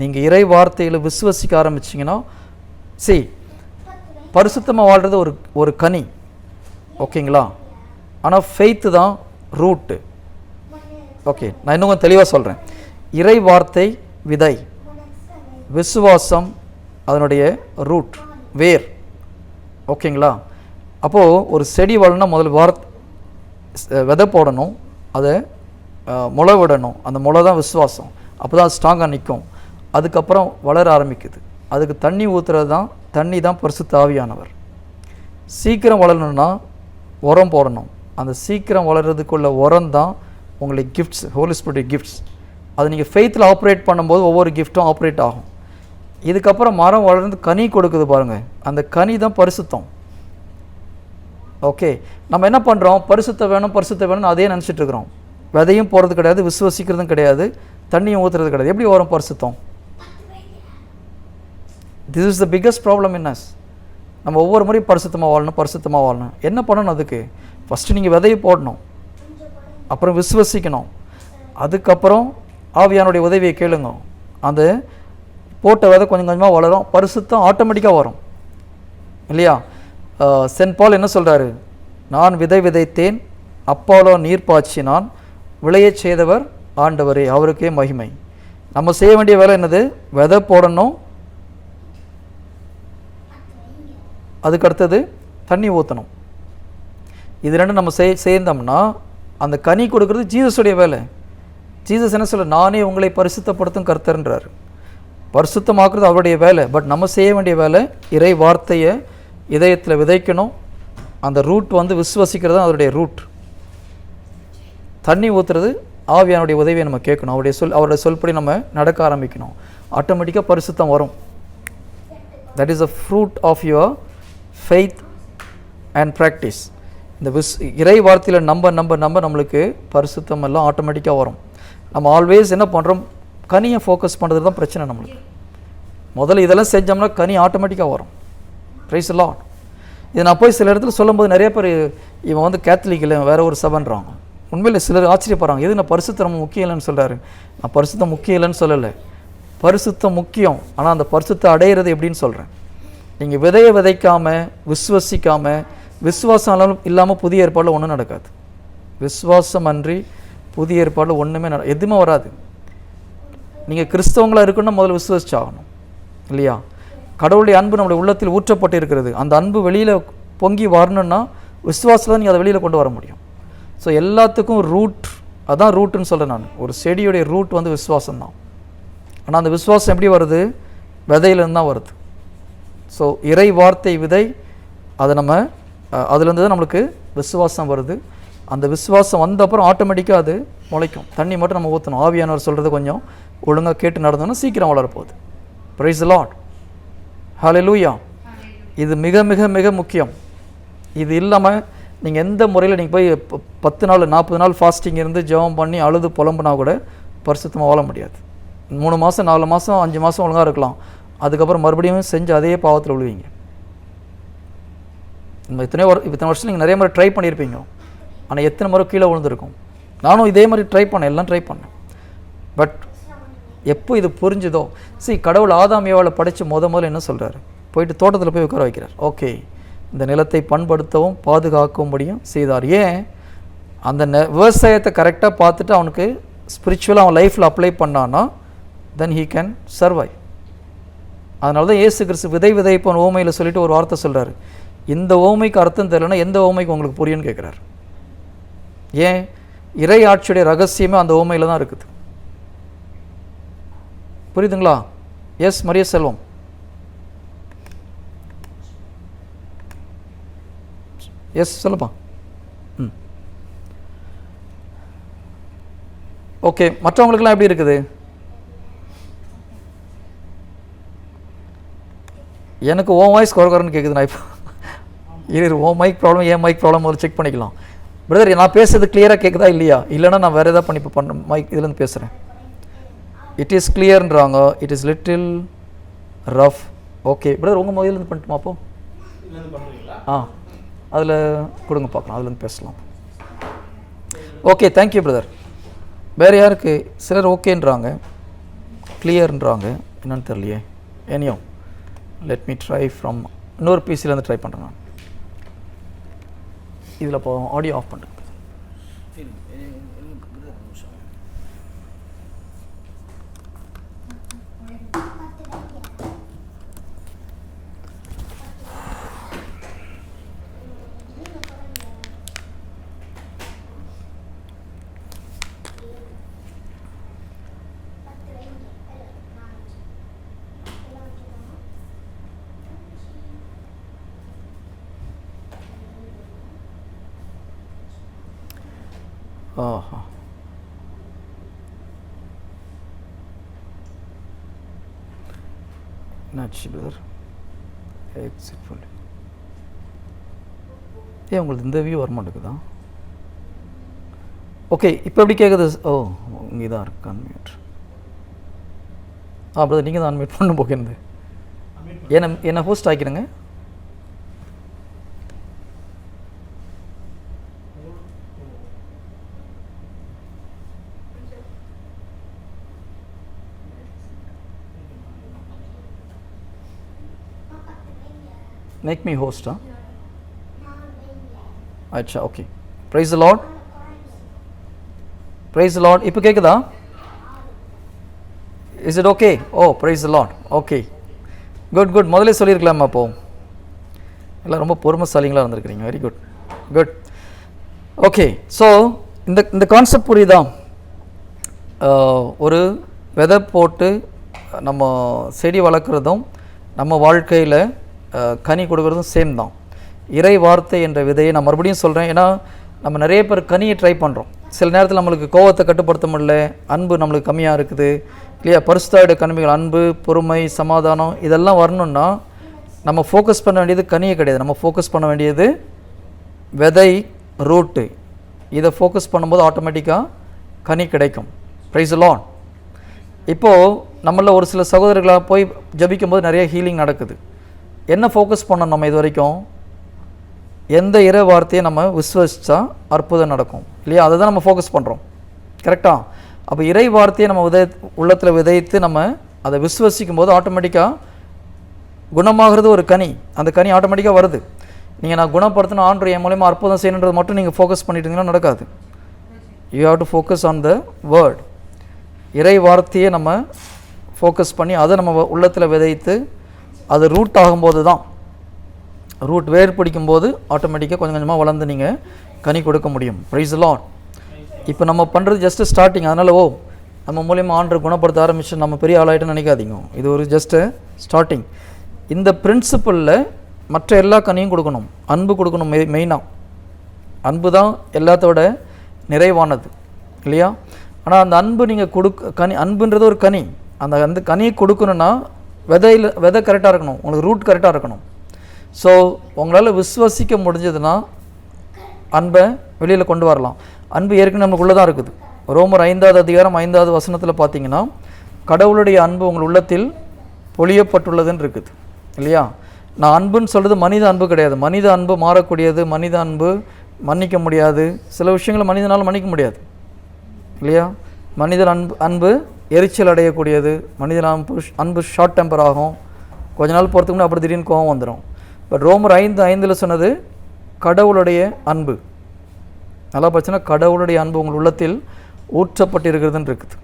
நீங்கள் இறை வார்த்தையில் விசுவசிக்க ஆரம்பிச்சிங்கன்னா பரிசுத்தமாக வாழ்கிறது ஒரு கனி, ஓகேங்களா? ஆனால் ஃபெய்த்து தான் ரூட்டு. ஓகே, நான் இன்னும் கொஞ்சம் தெளிவாக சொல்கிறேன். இறை வார்த்தை விதை, விசுவாசம் அதனுடைய ரூட், வேர், ஓகேங்களா? அப்போது ஒரு செடி வளர்னா முதல்ல விதை போடணும், அதை முளை விடணும். அந்த முளை தான் விசுவாசம். அப்போ தான் ஸ்ட்ராங்காக நிற்கும். அதுக்கப்புறம் வளர ஆரம்பிக்குது. அதுக்கு தண்ணி ஊற்றுறது தான், தண்ணி தான் பரிசுத்த ஆவியானவர். சீக்கிரம் வளரணுன்னா உரம் போடணும். அந்த சீக்கிரம் வளர்கிறதுக்குள்ள உரம் தான் உங்களுக்கு கிஃப்ட்ஸ், ஹோலி ஸ்பிரிட் கிஃப்ட்ஸ். அது நீங்கள் ஃபெய்த்தில் ஆப்ரேட் பண்ணும்போது ஒவ்வொரு கிஃப்ட்டும் ஆப்ரேட் ஆகும். இதுக்கப்புறம் மரம் வளர்ந்து கனி கொடுக்குது பாருங்கள், அந்த கனி தான் பரிசுத்தம். ஓகே, நம்ம என்ன பண்ணுறோம்? பரிசுத்தம் வேணும்னு அதே நினச்சிட்டு இருக்கிறோம். விதையும் போகிறது கிடையாது, விசுவசிக்கிறதும் கிடையாது, தண்ணியும் ஊற்றுறது கிடையாது. எப்படி வரும் பரிசுத்தம்? This is the biggest problem in us. நம்ம ஒவ்வொரு முறையும் பரிசுத்தமாக வாழணும். என்ன பண்ணணும்? அதுக்கு ஃபஸ்ட்டு நீங்கள் விதையை போடணும், அப்புறம் விசுவசிக்கணும், அதுக்கப்புறம் ஆவியானுடைய உதவியை கேளுங்க. அந்த போட்ட விதை கொஞ்சம் கொஞ்சமாக வளரும், பரிசுத்தம் ஆட்டோமேட்டிக்காக வரும் இல்லையா? சென்ட் பால் என்ன சொல்கிறாரு? நான் விதை விதைத்தேன், அப்போலோ நீர் பாய்ச்சினான், விளையச் செய்தவர் ஆண்டவரே, அவருக்கே மகிமை. நம்ம செய்ய வேண்டிய வேலை என்னது? விதை போடணும், அதுக்கு அடுத்தது தண்ணி ஊற்றணும். இது ரெண்டும் நம்ம சேர்ந்தோம்னா அந்த கனி கொடுக்குறது ஜீசஸுடைய வேலை. ஜீசஸ் என்ன சொல்ல? நானே உங்களை பரிசுத்தப்படுத்தும் கர்த்தர்ன்றார். பரிசுத்தமாக்குறது அவருடைய வேலை. பட் நம்ம செய்ய வேண்டிய வேலை இறை வார்த்தையை இதயத்தில் விதைக்கணும். அந்த ரூட் விசுவசிக்கிறது தான் அதனுடைய ரூட். தண்ணி ஊற்றுறது ஆவியானுடைய உதவியை நம்ம கேட்கணும். அவருடைய சொல்படி நம்ம நடக்க ஆரம்பிக்கணும். ஆட்டோமேட்டிக்காக பரிசுத்தம் வரும். That is a fruit of your faith and practice. இந்த இறை வார்த்தையில் நம்ப நம்மளுக்கு பரிசுத்தம் எல்லாம் ஆட்டோமேட்டிக்காக வரும். நம்ம ஆல்வேஸ் என்ன பண்ணுறோம்? கனியை ஃபோக்கஸ் பண்ணுறது தான் பிரச்சனை நம்மளுக்கு. முதல்ல இதெல்லாம் செஞ்சோம்னா கனி ஆட்டோமேட்டிக்காக வரும். Price the Lord. இதை நான் போய் சில இடத்துல சொல்லும்போது நிறைய பேர் இவன் கேத்தலிக் இல்லை, வேற ஒரு சபைன்றாங்க. உண்மையில் சிலர் ஆச்சரியப்படுறாங்க, எது நான் பரிசுத்தம் முக்கியம் இல்லைன்னு சொல்கிறாரு. நான் பரிசுத்தம் முக்கியம் இல்லைன்னு சொல்லலை, பரிசுத்தம் முக்கியம். ஆனால் அந்த பரிசுத்தை அடையிறது எப்படின்னு சொல்கிறேன். நீங்கள் விதையை விதைக்காமல் விசுவசிக்காமல், விசுவாசம் இல்லாமல் புதிய ஏற்பாடில் ஒன்றும் நடக்காது. விசுவாசம் அன்றி புதிய ஏற்பாடில் ஒன்றுமே எதுவுமே வராது. நீங்கள் கிறிஸ்தவங்களாக இருக்குன்னா முதல்ல விசுவசிச்சாகணும் இல்லையா? கடவுளுடைய அன்பு நம்முடைய உள்ளத்தில் ஊற்றப்பட்டு இருக்கிறது. அந்த அன்பு வெளியில் பொங்கி வரணுன்னா விசுவாசத்தில் தான் நீங்கள் அதை வெளியில் கொண்டு வர முடியும். ஸோ எல்லாத்துக்கும் ரூட், அதான் ரூட்டுன்னு சொல்கிறேன் நான். ஒரு செடியுடைய ரூட் விசுவாசம் தான். ஆனால் அந்த விசுவாசம் எப்படி வருது? விதையிலேருந்து தான் வருது. ஸோ இறை வார்த்தை விதை, அதை நம்ம அதுலேருந்து தான் நம்மளுக்கு விசுவாசம் வருது. அந்த விசுவாசம் வந்த அப்புறம் ஆட்டோமேட்டிக்காக அது முளைக்கும். தண்ணி மட்டும் நம்ம ஊற்றணும். ஆவியானவர் சொல்கிறது கொஞ்சம் ஒழுங்காக கேட்டு நடந்தோன்னா சீக்கிரம் வளரப்போகுது. Price the lord. ஹல்லேலூயா. இது மிக மிக மிக முக்கியம். இது இல்லாமல் நீங்கள் எந்த முறையில் நீங்கள் போய் 10 நாள் 40 நாள் ஃபாஸ்டிங் இருந்து ஜெபம் பண்ணி அழுது புலம்புனா கூட பரிசுத்தமாக வாழ முடியாது. 3 மாதம் 4 மாதம் 5 மாதம் ஒழுங்காக இருக்கலாம். அதுக்கப்புறம் மறுபடியும் செஞ்சு அதே பாவத்தில் விழுவீங்க. இத்தனை வருஷம் நீங்கள் நிறைய முறை ட்ரை பண்ணியிருப்பீங்க. ஆனால் எத்தனை முறை கீழே விழுந்துருக்கும். நானும் இதே மாதிரி ட்ரை பண்ணேன், எல்லாம் ட்ரை பண்ணேன். பட் எப்போ இது புரிஞ்சுதோ, கடவுள் ஆதாம் ஏவாளை படைத்து முதல்ல என்ன சொல்கிறாரு, போயிட்டு தோட்டத்தில் போய் உட்கார வைக்கிறார். ஓகே, இந்த நிலத்தை பண்படுத்தவும் பாதுகாக்கும்படியும் செய்தார். ஏன்? அந்த விவசாயத்தை கரெக்டாக பார்த்துட்டு அவனுக்கு ஸ்பிரிச்சுவலாக அவன் லைஃப்பில் அப்ளை பண்ணான்னா தென் ஹீ கேன் சர்வை. அதனால தான் இயேசு கிறிஸ்து விதை விதைப்பவன் ஓமையில் சொல்லிட்டு ஒரு வார்த்தை சொல்கிறார். இந்த ஓமைக்கு அர்த்தம் தெரியலன்னா எந்த ஓமைக்கு உங்களுக்கு புரியும்னு கேட்குறாரு. ஏன்? இறை ஆட்சியுடைய ரகசியமே அந்த ஓமையில் தான் இருக்குது. புரியுதுங்களா? எஸ் மரிய செல்வம். எஸ் சொல்லுப்பா. ஓகே, மற்றவங்களுக்கெல்லாம் எப்படி இருக்குது? எனக்கு ஓ வாய்ஸ் குறைன்னு கேட்குது. நான் இப்போ ஓ மைக் ப்ராப்ளம் ஏன் மைக் ப்ராப்ளம் ஒரு செக் பண்ணிக்கலாம். பிரதர், நான் பேசுறது கிளியராக கேட்குதா இல்லையா? இல்லைன்னா நான் வேறு எதாவது பண்ணி இப்போ பண்ண மைக் இதுலேருந்து பேசுகிறேன். இட் இஸ் கிளியர்ன்றாங்க. It is little rough. Okay brother, உங்கள் மொழியிலேருந்து பண்ணிட்டுமா அப்போ? அதில் கொடுங்க பார்க்கலாம், அதுலேருந்து பேசலாம். Okay, thank you brother. வேறு யாருக்கு? சிலர் ஓகேன்றாங்க, கிளியர்ன்றாங்க, என்னன்னு தெரியலையே. Anyhow let me try from இன்னொரு பிசிலேருந்து ட்ரை பண்ணுறேன் நான். இதில் இப்போ ஆடியோ ஆஃப் பண்ணுறேன். ஆஹா, என்னாச்சு பிரதர்? எக்ஸிட் பண்ணு. ஏன் உங்களுக்கு இந்த வியூ வர மாட்டேங்குதா? ஓகே, இப்போ எப்படி கேட்குது? ஓ, இங்கே தான் இருக்கு அன்மியூட். பிரதர், நீங்கள் தான் அன்மியூட் பண்ண போகிறது. என்ன host ஆக்கிடுங்க. Make me host, huh? Acha, okay. Praise the Lord. Praise the Lord. இப்போ கேக்குதா? Is it okay? Oh, praise the Lord. Okay. Good, good. முதல்ல சொல்லிருக்கலாம் அப்போ. எல்லாம் ரொம்ப பொறுமைசாலிங்களா இருந்திருக்கீங்க. Very good. Good. Okay. So இந்த கான்செப்ட் புரியுதா? ஒரு விதை போட்டு நம்ம செடி வளர்க்குறதும் நம்ம வாழ்க்கையில் கனி கொடுக்குறதும் சேம் தான். இறை வார்த்தை என்ற விதையை நான் மறுபடியும் சொல்கிறேன். ஏன்னா நம்ம நிறைய பேர் கனியை ட்ரை பண்ணுறோம். சில நேரத்தில் நம்மளுக்கு கோவத்தை கட்டுப்படுத்த முடியல, அன்பு நம்மளுக்கு கம்மியாக இருக்குது இல்லையா? பரிசுத்தாவிட கனிமைகள் அன்பு, பொறுமை, சமாதானம் இதெல்லாம் வரணுன்னா நம்ம ஃபோக்கஸ் பண்ண வேண்டியது கனியை கிடையாது. நம்ம ஃபோக்கஸ் பண்ண வேண்டியது விதை, ரூட்டு. இதை ஃபோக்கஸ் பண்ணும்போது ஆட்டோமேட்டிக்காக கனி கிடைக்கும். Price the Lord. இப்போது நம்மள ஒரு சில சகோதரர்களாக போய் ஜபிக்கும் போது நிறைய ஹீலிங் நடக்குது. என்ன ஃபோக்கஸ் பண்ணோம் நம்ம இது வரைக்கும்? எந்த இறை வார்த்தையை நம்ம விசுவசித்தா அற்புதம் நடக்கும் இல்லையா? அதை தான் நம்ம ஃபோக்கஸ் பண்ணுறோம். கரெக்டாக? அப்போ இறை வார்த்தையை நம்ம உள்ளத்தில் விதைத்து நம்ம அதை விசுவசிக்கும் போது ஆட்டோமேட்டிக்காக குணமாகிறது ஒரு கனி. அந்த கனி ஆட்டோமேட்டிக்காக வருது. நீங்கள் நான் குணப்படுத்தின ஆண்டு என் மூலமாக அற்புதம் செய்யணுன்றது மட்டும் நீங்கள் ஃபோக்கஸ் பண்ணிட்டீங்கன்னா நடக்காது. You have to focus on the word. இறை வார்த்தையை நம்ம ஃபோக்கஸ் பண்ணி அதை நம்ம உள்ளத்தில் விதைத்து அது ரூட் ஆகும்போது தான், ரூட் வேர் பிடிக்கும்போது ஆட்டோமேட்டிக்காக கொஞ்சம் கொஞ்சமாக வளர்ந்து நீங்கள் கனி கொடுக்க முடியும். Price the Lord. இப்போ நம்ம பண்ணுறது ஜஸ்ட்டு ஸ்டார்டிங். அதனால் நம்ம மூலியமாக ஆண்டு குணப்படுத்த ஆரம்பிச்சு நம்ம பெரிய ஆளாயிட்டுன்னு நினைக்காதீங்க. இது ஒரு ஜஸ்ட்டு ஸ்டார்டிங். இந்த பிரின்சிபலில் மற்ற எல்லா கனியும் கொடுக்கணும். அன்பு கொடுக்கணும் மெயினாக. அன்பு தான் எல்லாத்தோட நிறைவானது இல்லையா? ஆனால் அந்த அன்பு நீங்கள் கனி, அன்புன்றது ஒரு கனி. அந்த கனியை கொடுக்கணுன்னா விதை கரெக்டாக இருக்கணும், உங்களுக்கு ரூட் கரெக்டாக இருக்கணும். ஸோ உங்களால் விசுவாசிக்க முடிஞ்சதுன்னா அன்பை வெளியில் கொண்டு வரலாம். அன்பு ஏற்கனவே நமக்குள்ளே தான் இருக்குது. ரோமர் 5வது அதிகாரம் 5வது வசனத்தில் பார்த்தீங்கன்னா கடவுளுடைய அன்பு உங்கள் உள்ளத்தில் பொழியப்பட்டுள்ளதுன்னு இருக்குது இல்லையா? நான் அன்புன்னு சொல்கிறது மனித அன்பு கிடையாது. மனித அன்பு மாறக்கூடியது, மனித அன்பு மன்னிக்க முடியாது, சில விஷயங்களை மனிதனால் மன்னிக்க முடியாது இல்லையா? மனிதன் அன்பு எரிச்சல் அடையக்கூடியது, மனிதன் அன்பு ஷார்ட் டெம்பர் ஆகும், கொஞ்ச நாள் போகிறதுக்கு முன்னாடி அப்படி திடீர்னு கோவம் வந்துடும். பட் ரோமர் 5:5 சொன்னது கடவுளுடைய அன்பு. நல்லா பார்த்தீங்கன்னா கடவுளுடைய அன்பு உங்கள் உள்ளத்தில் ஊற்றப்பட்டிருக்கிறதுன்னு இருக்குது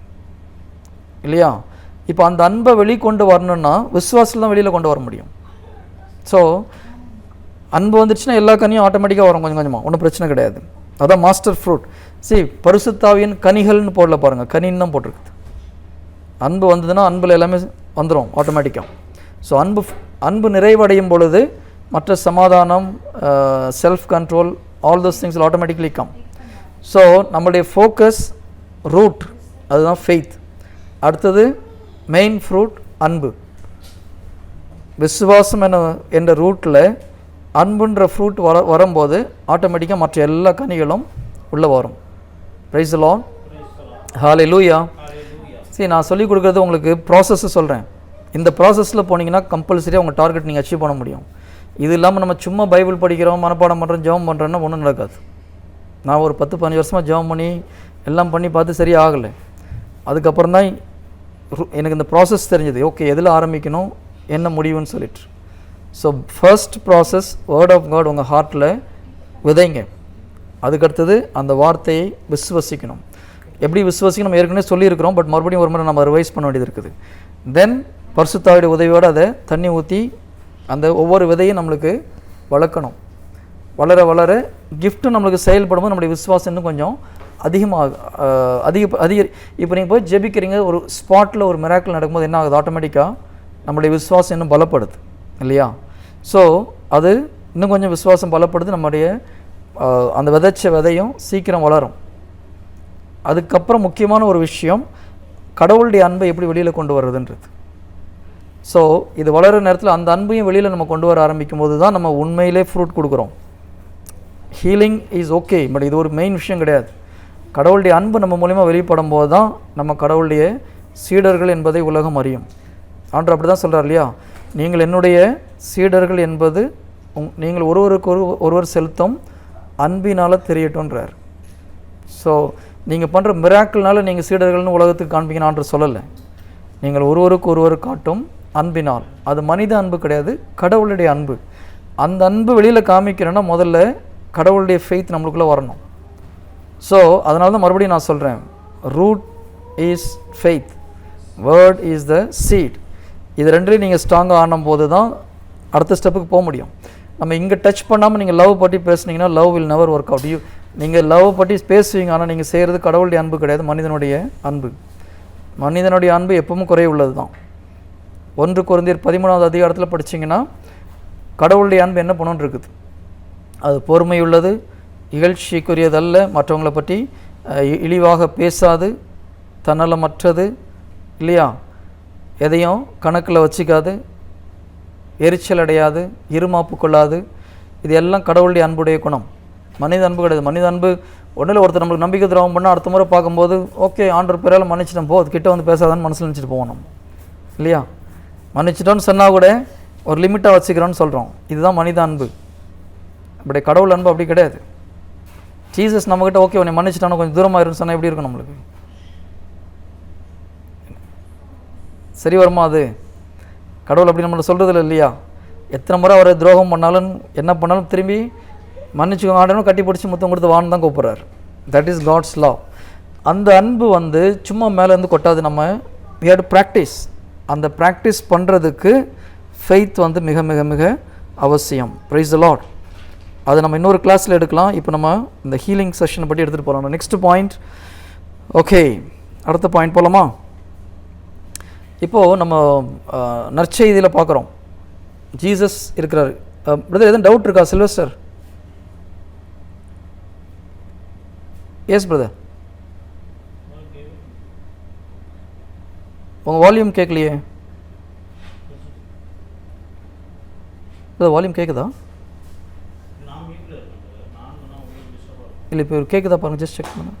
இல்லையா? இப்போ அந்த அன்பை வெளிக்கொண்டு வரணுன்னா விசுவாசத்தில் தான் வெளியில் கொண்டு வர முடியும். ஸோ அன்பு வந்துடுச்சுன்னா எல்லா கனியும் ஆட்டோமேட்டிக்காக வரும், கொஞ்சம் கொஞ்சமாக, ஒன்றும் பிரச்சனை கிடையாது. அதான் மாஸ்டர் ஃப்ரூட். பரிசுத்தாவியின் கனிகள்னு போடல பாருங்கள், கனின்னு தான் போட்டிருக்குது. அன்பு வந்ததுன்னா அன்பில் எல்லாமே வந்துடும் ஆட்டோமேட்டிக்காக. ஸோ அன்பு நிறைவடையும் பொழுது மற்ற சமாதானம், self control, all those things will automatically come. So நம்மளுடைய ஃபோக்கஸ் ரூட், அதுதான் ஃபெய்த். அடுத்தது மெயின் ஃப்ரூட் அன்பு. விசுவாசம் என்ற ரூட்டில் அன்புன்ற ஃப்ரூட் வரும்போது ஆட்டோமேட்டிக்காக மற்ற எல்லா கனிகளும் உள்ளே வரும். பிரைஸ் தி லார்ட், ஹல்லேலூயா. சரி, நான் சொல்லிக் கொடுக்குறது உங்களுக்கு ப்ராசஸ்ஸை சொல்கிறேன். இந்த ப்ராசஸில் போனீங்கன்னா கம்பல்சரியாக உங்கள் டார்கெட் நீங்கள் அச்சீவ் பண்ண முடியும். இது இல்லாமல் நம்ம சும்மா பைபிள் படிக்கிறோம், மனப்பாடம் பண்ணுறோம், ஜெபம் பண்ணுறோன்னா ஒன்றும் நடக்காது. நான் ஒரு 10-15 வருஷமாக ஜெபம் பண்ணி எல்லாம் பண்ணி பார்த்து சரியாக ஆகலை. அதுக்கப்புறம் தான் எனக்கு இந்த ப்ராசஸ் தெரிஞ்சது. ஓகே, எதில் ஆரம்பிக்கணும், என்ன முடிவுன்னு சொல்லிட்டு. So first process word of God உங்கள் ஹார்ட்டில் விதைங்க. அதுக்கடுத்தது அந்த வார்த்தையை விசுவசிக்கணும். எப்படி விசுவாசிக்கணும் நம்ம ஏற்கனவே சொல்லியிருக்கிறோம், பட் மறுபடியும் ஒரு முறை நம்ம ரிவைஸ் பண்ண வேண்டியது இருக்குது. தென் பரிசுத்தாவியுடைய உதவியோடு அதை தண்ணி ஊற்றி அந்த ஒவ்வொரு விதையும் நம்மளுக்கு வளர்க்கணும். வளர வளர கிஃப்ட்டும் நம்மளுக்கு செயல்படும்போது நம்மளுடைய விசுவாசம் இன்னும் கொஞ்சம் அதிக. இப்போ நீங்கள் போய் ஜெபிக்கிறீங்க, ஒரு ஸ்பாட்டில் ஒரு மிராக்கிள் நடக்கும்போது என்ன ஆகுது, ஆட்டோமேட்டிக்காக நம்மளுடைய விசுவாசம் இன்னும் பலப்படுது இல்லையா? ஸோ அது இன்னும் கொஞ்சம் விசுவாசம் பலப்படுது, நம்முடைய அந்த விதைச்ச விதையும் சீக்கிரம் வளரும். அதுக்கப்புறம் முக்கியமான ஒரு விஷயம், கடவுளுடைய அன்பை எப்படி வெளியில் கொண்டு வர்றதுன்றது. ஸோ இது வளர நேரத்தில் அந்த அன்பையும் வெளியில் நம்ம கொண்டு வர ஆரம்பிக்கும் போது தான் நம்ம உண்மையிலே ஃப்ரூட் கொடுக்குறோம். ஹீலிங் இஸ் ஓகே, பட் இது ஒரு மெயின் விஷயம் கிடையாது. கடவுளுடைய அன்பு நம்ம மூலிமா வெளிப்படும் போது தான் நம்ம கடவுளுடைய சீடர்கள் என்பதை உலகம் அறியும். ஆண்டவர் அப்படி தான் சொல்கிறார் இல்லையா? நீங்கள் என்னுடைய சீடர்கள் என்பது நீங்கள் ஒருவருக்கு ஒருவர் செலுத்தும் அன்பினால் தெரியட்டும்ன்றார். ஸோ நீங்கள் பண்ணுற மிராக்கிள்னால நீங்கள் சீடர்கள்னு உலகத்துக்கு காண்பீங்கன்னு ஆண்டவர் சொல்லலை. நீங்கள் ஒருவருக்கு ஒருவர் காட்டும் அன்பினால், அது மனித அன்பு கிடையாது, கடவுளுடைய அன்பு. அந்த அன்பு வெளியில் காமிக்கிறேன்னா முதல்ல கடவுளுடைய ஃபெய்த் நம்மளுக்குள்ளே வரணும். ஸோ அதனால தான் மறுபடியும் நான் சொல்கிறேன், root is faith, word is the seed. இது ரெண்டுலேயும் நீங்கள் ஸ்ட்ராங்காக ஆனும் போது தான் அடுத்த ஸ்டெப்புக்கு போக முடியும். நம்ம இங்கே டச் பண்ணாமல் நீங்கள் லவ் பற்றி பேசுனீங்கன்னா love will never work out. நீங்கள் லவ் பற்றி பேசுவீங்க, ஆனால் நீங்கள் செய்கிறது கடவுளுடைய அன்பு கிடையாது, மனிதனுடைய அன்பு. மனிதனுடைய அன்பு எப்பவும் குறை உள்ளது தான். 1 கொரிந்தியர் 13வது அதிகாரத்தில் படிச்சிங்கன்னா கடவுளுடைய அன்பு என்ன பண்ணணுன்னு இருக்குது. அது பொறுமை உள்ளது, இகழ்ச்சிக்குரியதல்ல, மற்றவங்களை பற்றி இழிவாக பேசாது, தன்னலமற்றது இல்லையா, எதையும் கணக்கில் வச்சுக்காது, எரிச்சல் அடையாது, இருமாப்பு கொள்ளாது. இது எல்லாம் கடவுளுடைய அன்புடைய குணம். மனித அன்பு கிடையாது. மனித அன்பு ஒன்றில் ஒருத்தர் நம்மளுக்கு நம்பிக்கை துரோகம் பண்ணால் அடுத்த முறை பார்க்கும்போது ஓகே ஆண்டவர் பேரால் மன்னிச்சிட்டோம் போ, கிட்ட வந்து பேசாதான்னு மனசில் நினச்சிட்டு போவோம் நம்ம இல்லையா? மன்னிச்சிட்டோன்னு சொன்னால் கூட ஒரு லிமிட்டாக வச்சுக்கிறோன்னு சொல்கிறோம். இதுதான் மனித அன்பு. அப்படி கடவுள் அன்பு அப்படி கிடையாது. ஜீசஸ் நம்மக்கிட்ட ஓகே உன்னை மன்னிச்சிட்டானோ கொஞ்சம் தூரமாக இருக்குன்னு சொன்னால் எப்படி இருக்கும் நம்மளுக்கு? சரி வருமா? அது கடவுள் அப்படி நம்மளை சொல்கிறதில்ல இல்லையா? எத்தனை முறை அவரை துரோகம் பண்ணாலும் என்ன பண்ணாலும் திரும்பி மன்னிச்சுக்கோங்க ஆடணும், கட்டி பிடிச்சி முத்தம் கொடுத்து வான்னு தான் கூப்பிட்றாரு. That is God's love. அந்த அன்பு வந்து சும்மா மேலேருந்து கொட்டாது. நம்ம we have to practice. அந்த ப்ராக்டிஸ் பண்ணுறதுக்கு ஃபெய்த் வந்து மிக மிக மிக அவசியம். Price the Lord. அதை நம்ம இன்னொரு கிளாஸில் எடுக்கலாம். இப்போ நம்ம இந்த ஹீலிங் செஷனை பற்றி எடுத்துகிட்டு போகலாம். Next point. ஓகே, அடுத்த பாயிண்ட் போகலாமா? இப்போது நம்ம நற்செய்தியில் பார்க்குறோம் ஜீசஸ் இருக்கிறாரு. பிரதர் எதுவும் டவுட் இருக்கா சில்வஸ்டர்? Yes brother. உங்கள் வால்யூம் கேட்கலையே பிரதர், வால்யூம் கேட்குதா? இல்லை இப்போ கேட்குதா பாருங்கள், ஜஸ்ட் செக் பண்ணுங்க.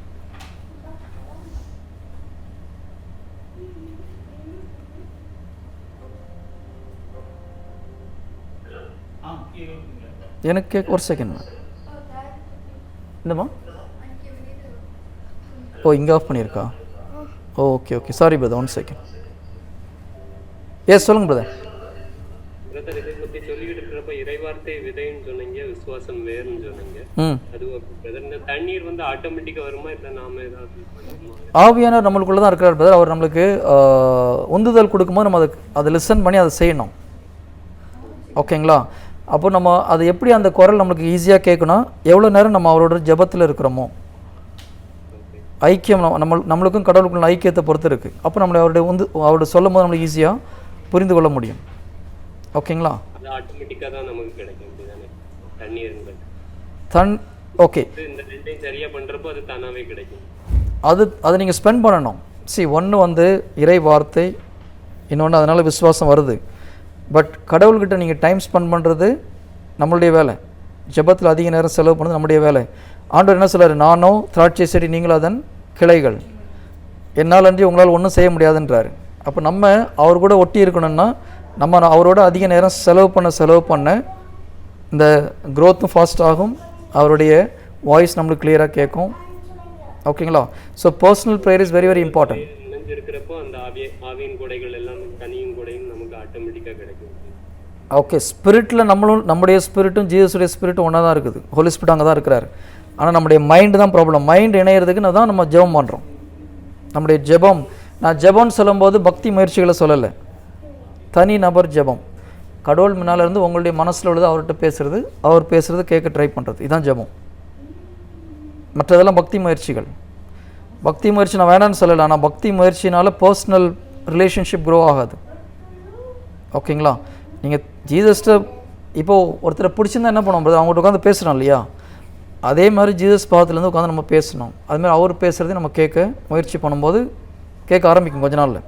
எனக்கு கேட்க ஒரு செகண்ட். என்னம்மா? ஓ இங்கே ஆஃப் பண்ணியிருக்கா? Okay okay, sorry brother, 1 second. Yes சொல்லுங்கள் பிரதர். பிரதர் இதை பற்றி சொல்லிக்கிட்டு இருக்கிறப்ப இறைவார்த்தை விதைன்னு சொன்னீங்க, விசுவாசம் வேர்னு சொன்னீங்க. அது பிரதர் இந்த தண்ணீர் வந்து ஆட்டோமேட்டிக்காக வருமா, இல்லை நாம ஏதாவது ஆவியானவர் நம்மளுக்குள்ளே தான் இருக்கிறார் பிரதர். அவர் நம்மளுக்கு உந்துதல் கொடுக்கும்போது நம்ம அதை லிசன் பண்ணி அதை செய்யணும். ஓகேங்களா? அப்போ நம்ம அது எப்படி அந்த குரல் நம்மளுக்கு ஈஸியாக கேட்கணும், எவ்வளோ நேரம் நம்ம அவரோட ஜெபத்தில் இருக்கிறோமோ, ஐக்கியம் நம்மளுக்கும் கடவுளுக்குள்ள ஐக்கியத்தை பொறுத்து இருக்குது. அப்போ நம்மளை அவருடைய சொல்லும் போது நம்மளுக்கு ஈஸியாக புரிந்து கொள்ள முடியும். ஓகேங்களா? அது ஆட்டோமேட்டிக்காக தான் நமக்கு கிடைக்கும் தண்ணீர். ஓகே, இந்த ரெண்டையும் சரியாக பண்ணுறப்போ அது தானாகவே கிடைக்கும். அதை நீங்கள் ஸ்பெண்ட் பண்ணணும். ஒன்று வந்து இறை வார்த்தை, இன்னொன்று அதனால் விசுவாசம் வருது. பட் கடவுள்கிட்ட நீங்கள் டைம் ஸ்பெண்ட் பண்ணுறது நம்மளுடைய வேலை. ஜெபத்தில் அதிக நேரம் செலவு பண்ணுறது நம்முடைய வேலை. ஆண்டவர் என்ன சொல்கிறார்? நானோ திராட்சை செடி, நீங்களும் அதன் கிளைகள், என்னால் அன்றி உங்களால் ஒன்றும் செய்ய முடியாதுன்றாரு. அப்போ நம்ம அவர் கூட ஒட்டி இருக்கணும்னா நம்ம அவரோட அதிக நேரம் செலவு பண்ண இந்த க்ரோத்தும் ஃபாஸ்ட் ஆகும், அவருடைய வாய்ஸ் நம்மளுக்கு கிளியராக கேட்கும். ஓகேங்களா? So personal prayer is very very important. இருக்கிறப்போ அந்த ஆவியின் கொடைகள் எல்லாம் கனியின் கொடையும் நமக்கு ஆட்டோமேட்டிக்காக கிடைக்கும். ஓகே, ஸ்பிரிட்டில் நம்முடைய ஸ்பிரிட்டும் ஜீசஸுடைய ஸ்பிரிட்டும் ஒன்றா தான் இருக்குது. ஹோலி ஸ்பிரிட் அங்கே தான் இருக்கிறாரு. ஆனால் நம்முடைய மைண்டு தான் ப்ராப்ளம். மைண்ட் இணையிறதுக்கு தான் நம்ம ஜெபம் பண்ணுறோம். நம்முடைய ஜெபம், நான் ஜெபம்னு சொல்லும்போது பக்தி முயற்சிகளை சொல்லலை, தனி நபர் ஜெபம். கடவுள் முன்னால் இருந்து உங்களுடைய மனசில் உள்ளது அவர்கிட்ட பேசுகிறது, அவர் பேசுகிறது கேட்க ட்ரை பண்ணுறது, இதுதான் ஜெபம். மற்றதெல்லாம் பக்தி முயற்சிகள். பக்தி முயற்சி நான் வேணான்னு சொல்லலை, ஆனால் பக்தி முயற்சினால் பர்சனல் ரிலேஷன்ஷிப் க்ரோ ஆகாது. ஓகேங்களா? நீங்கள் ஜீசஸ்ட்டை இப்போது ஒருத்தரை பிடிச்சிருந்தா என்ன பண்ணுவோம் பிரதர்? அவங்கள்ட்ட உட்காந்து பேசுகிறோம் இல்லையா? அதே மாதிரி ஜீசஸ் பாதத்துலேருந்து உட்காந்து நம்ம பேசணும். அதுமாதிரி அவர் பேசுகிறதே நம்ம கேட்க முயற்சி பண்ணும்போது கேட்க ஆரம்பிக்கும் கொஞ்ச நாளில்.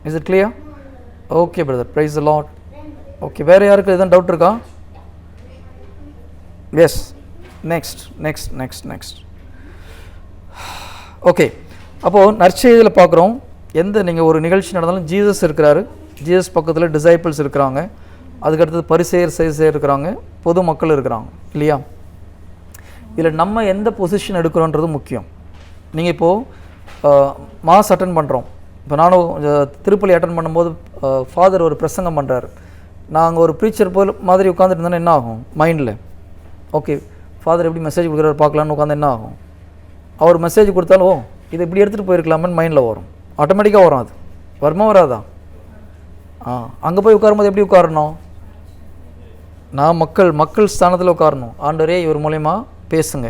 Is it clear? Okay brother, praise the lord. Okay, வேறு யாருக்கு எதுவும் டவுட் இருக்கா? S, next. ஓகே, அப்போது நற்செய்தியில் பார்க்குறோம், நீங்கள் ஒரு நிகழ்ச்சி நடந்தாலும் ஜீசஸ் இருக்கிறாரு, ஜீசஸ் பக்கத்தில் டிசைபிள்ஸ் இருக்கிறாங்க, அதுக்கடுத்தது பரிசேயர் இருக்கிறாங்க, பொது மக்கள் இருக்கிறாங்க இல்லையா? இதில் நம்ம எந்த பொசிஷன் எடுக்கிறோன்றது முக்கியம். நீங்கள் இப்போது மாஸ் அட்டன் பண்ணுறோம். இப்போ நானும் திருப்பலி அட்டன் பண்ணும்போது ஃபாதர் ஒரு பிரசங்கம் பண்ணுறாரு, நாங்கள் ஒரு ப்ரீச்சர் போல் மாதிரி உட்காந்துட்டு இருந்தோன்னா என்ன ஆகும் மைண்டில்? ஓகே, ஃபாதர் எப்படி மெசேஜ் கொடுக்குறாரு பார்க்கலான்னு உட்காந்து என்ன ஆகும்? அவர் மெசேஜ் கொடுத்தாலும் இதை இப்படி எடுத்துகிட்டு போயிருக்கலாமேன்னு மைண்டில் வரும், ஆட்டோமேட்டிக்காக வரும். அது வருமா வராதா? அங்கே போய் உட்காரும்போது எப்படி உட்காரணும்? நான் மக்கள் ஸ்தானத்தில் உட்காரணும். ஆண்டவரே இவர் மூலயமா பேசுங்க.